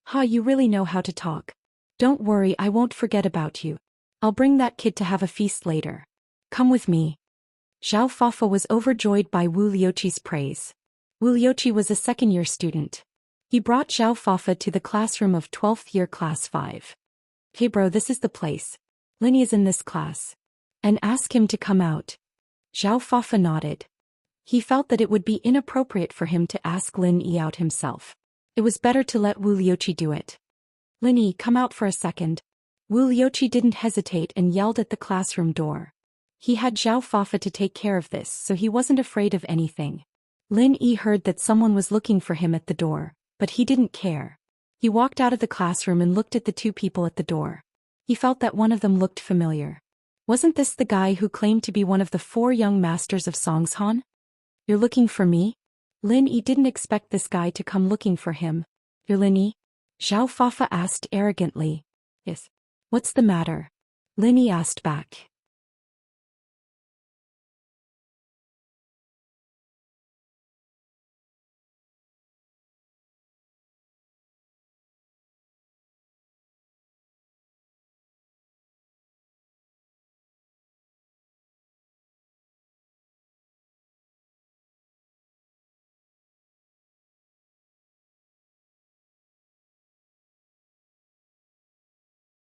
Ha, you really know how to talk. Don't worry, I won't forget about you. I'll bring that kid to have a feast later. Come with me." Zhao Fafa was overjoyed by Wu Liuqi's praise. Wu Liuqi was a second-year student. He brought Zhao Fafa to the classroom of 12th year class 5. "Hey bro, this is the place. Linny is in this class. And ask him to come out." Zhao Fafa nodded. He felt that it would be inappropriate for him to ask Lin Yi out himself. It was better to let Wu Liuqi do it. "Lin Yi, come out for a second." Wu Liuqi didn't hesitate and yelled at the classroom door. He had Zhao Fafa to take care of this, so he wasn't afraid of anything. Lin Yi heard that someone was looking for him at the door, but he didn't care. He walked out of the classroom and looked at the two people at the door. He felt that one of them looked familiar. Wasn't this the guy who claimed to be one of the 4 young masters of Songshan? "You're looking for me?" Lin Yi didn't expect this guy to come looking for him. "You're Lin Yi?" Zhao Fafa asked arrogantly. "Yes." "What's the matter?" Lin Yi asked back.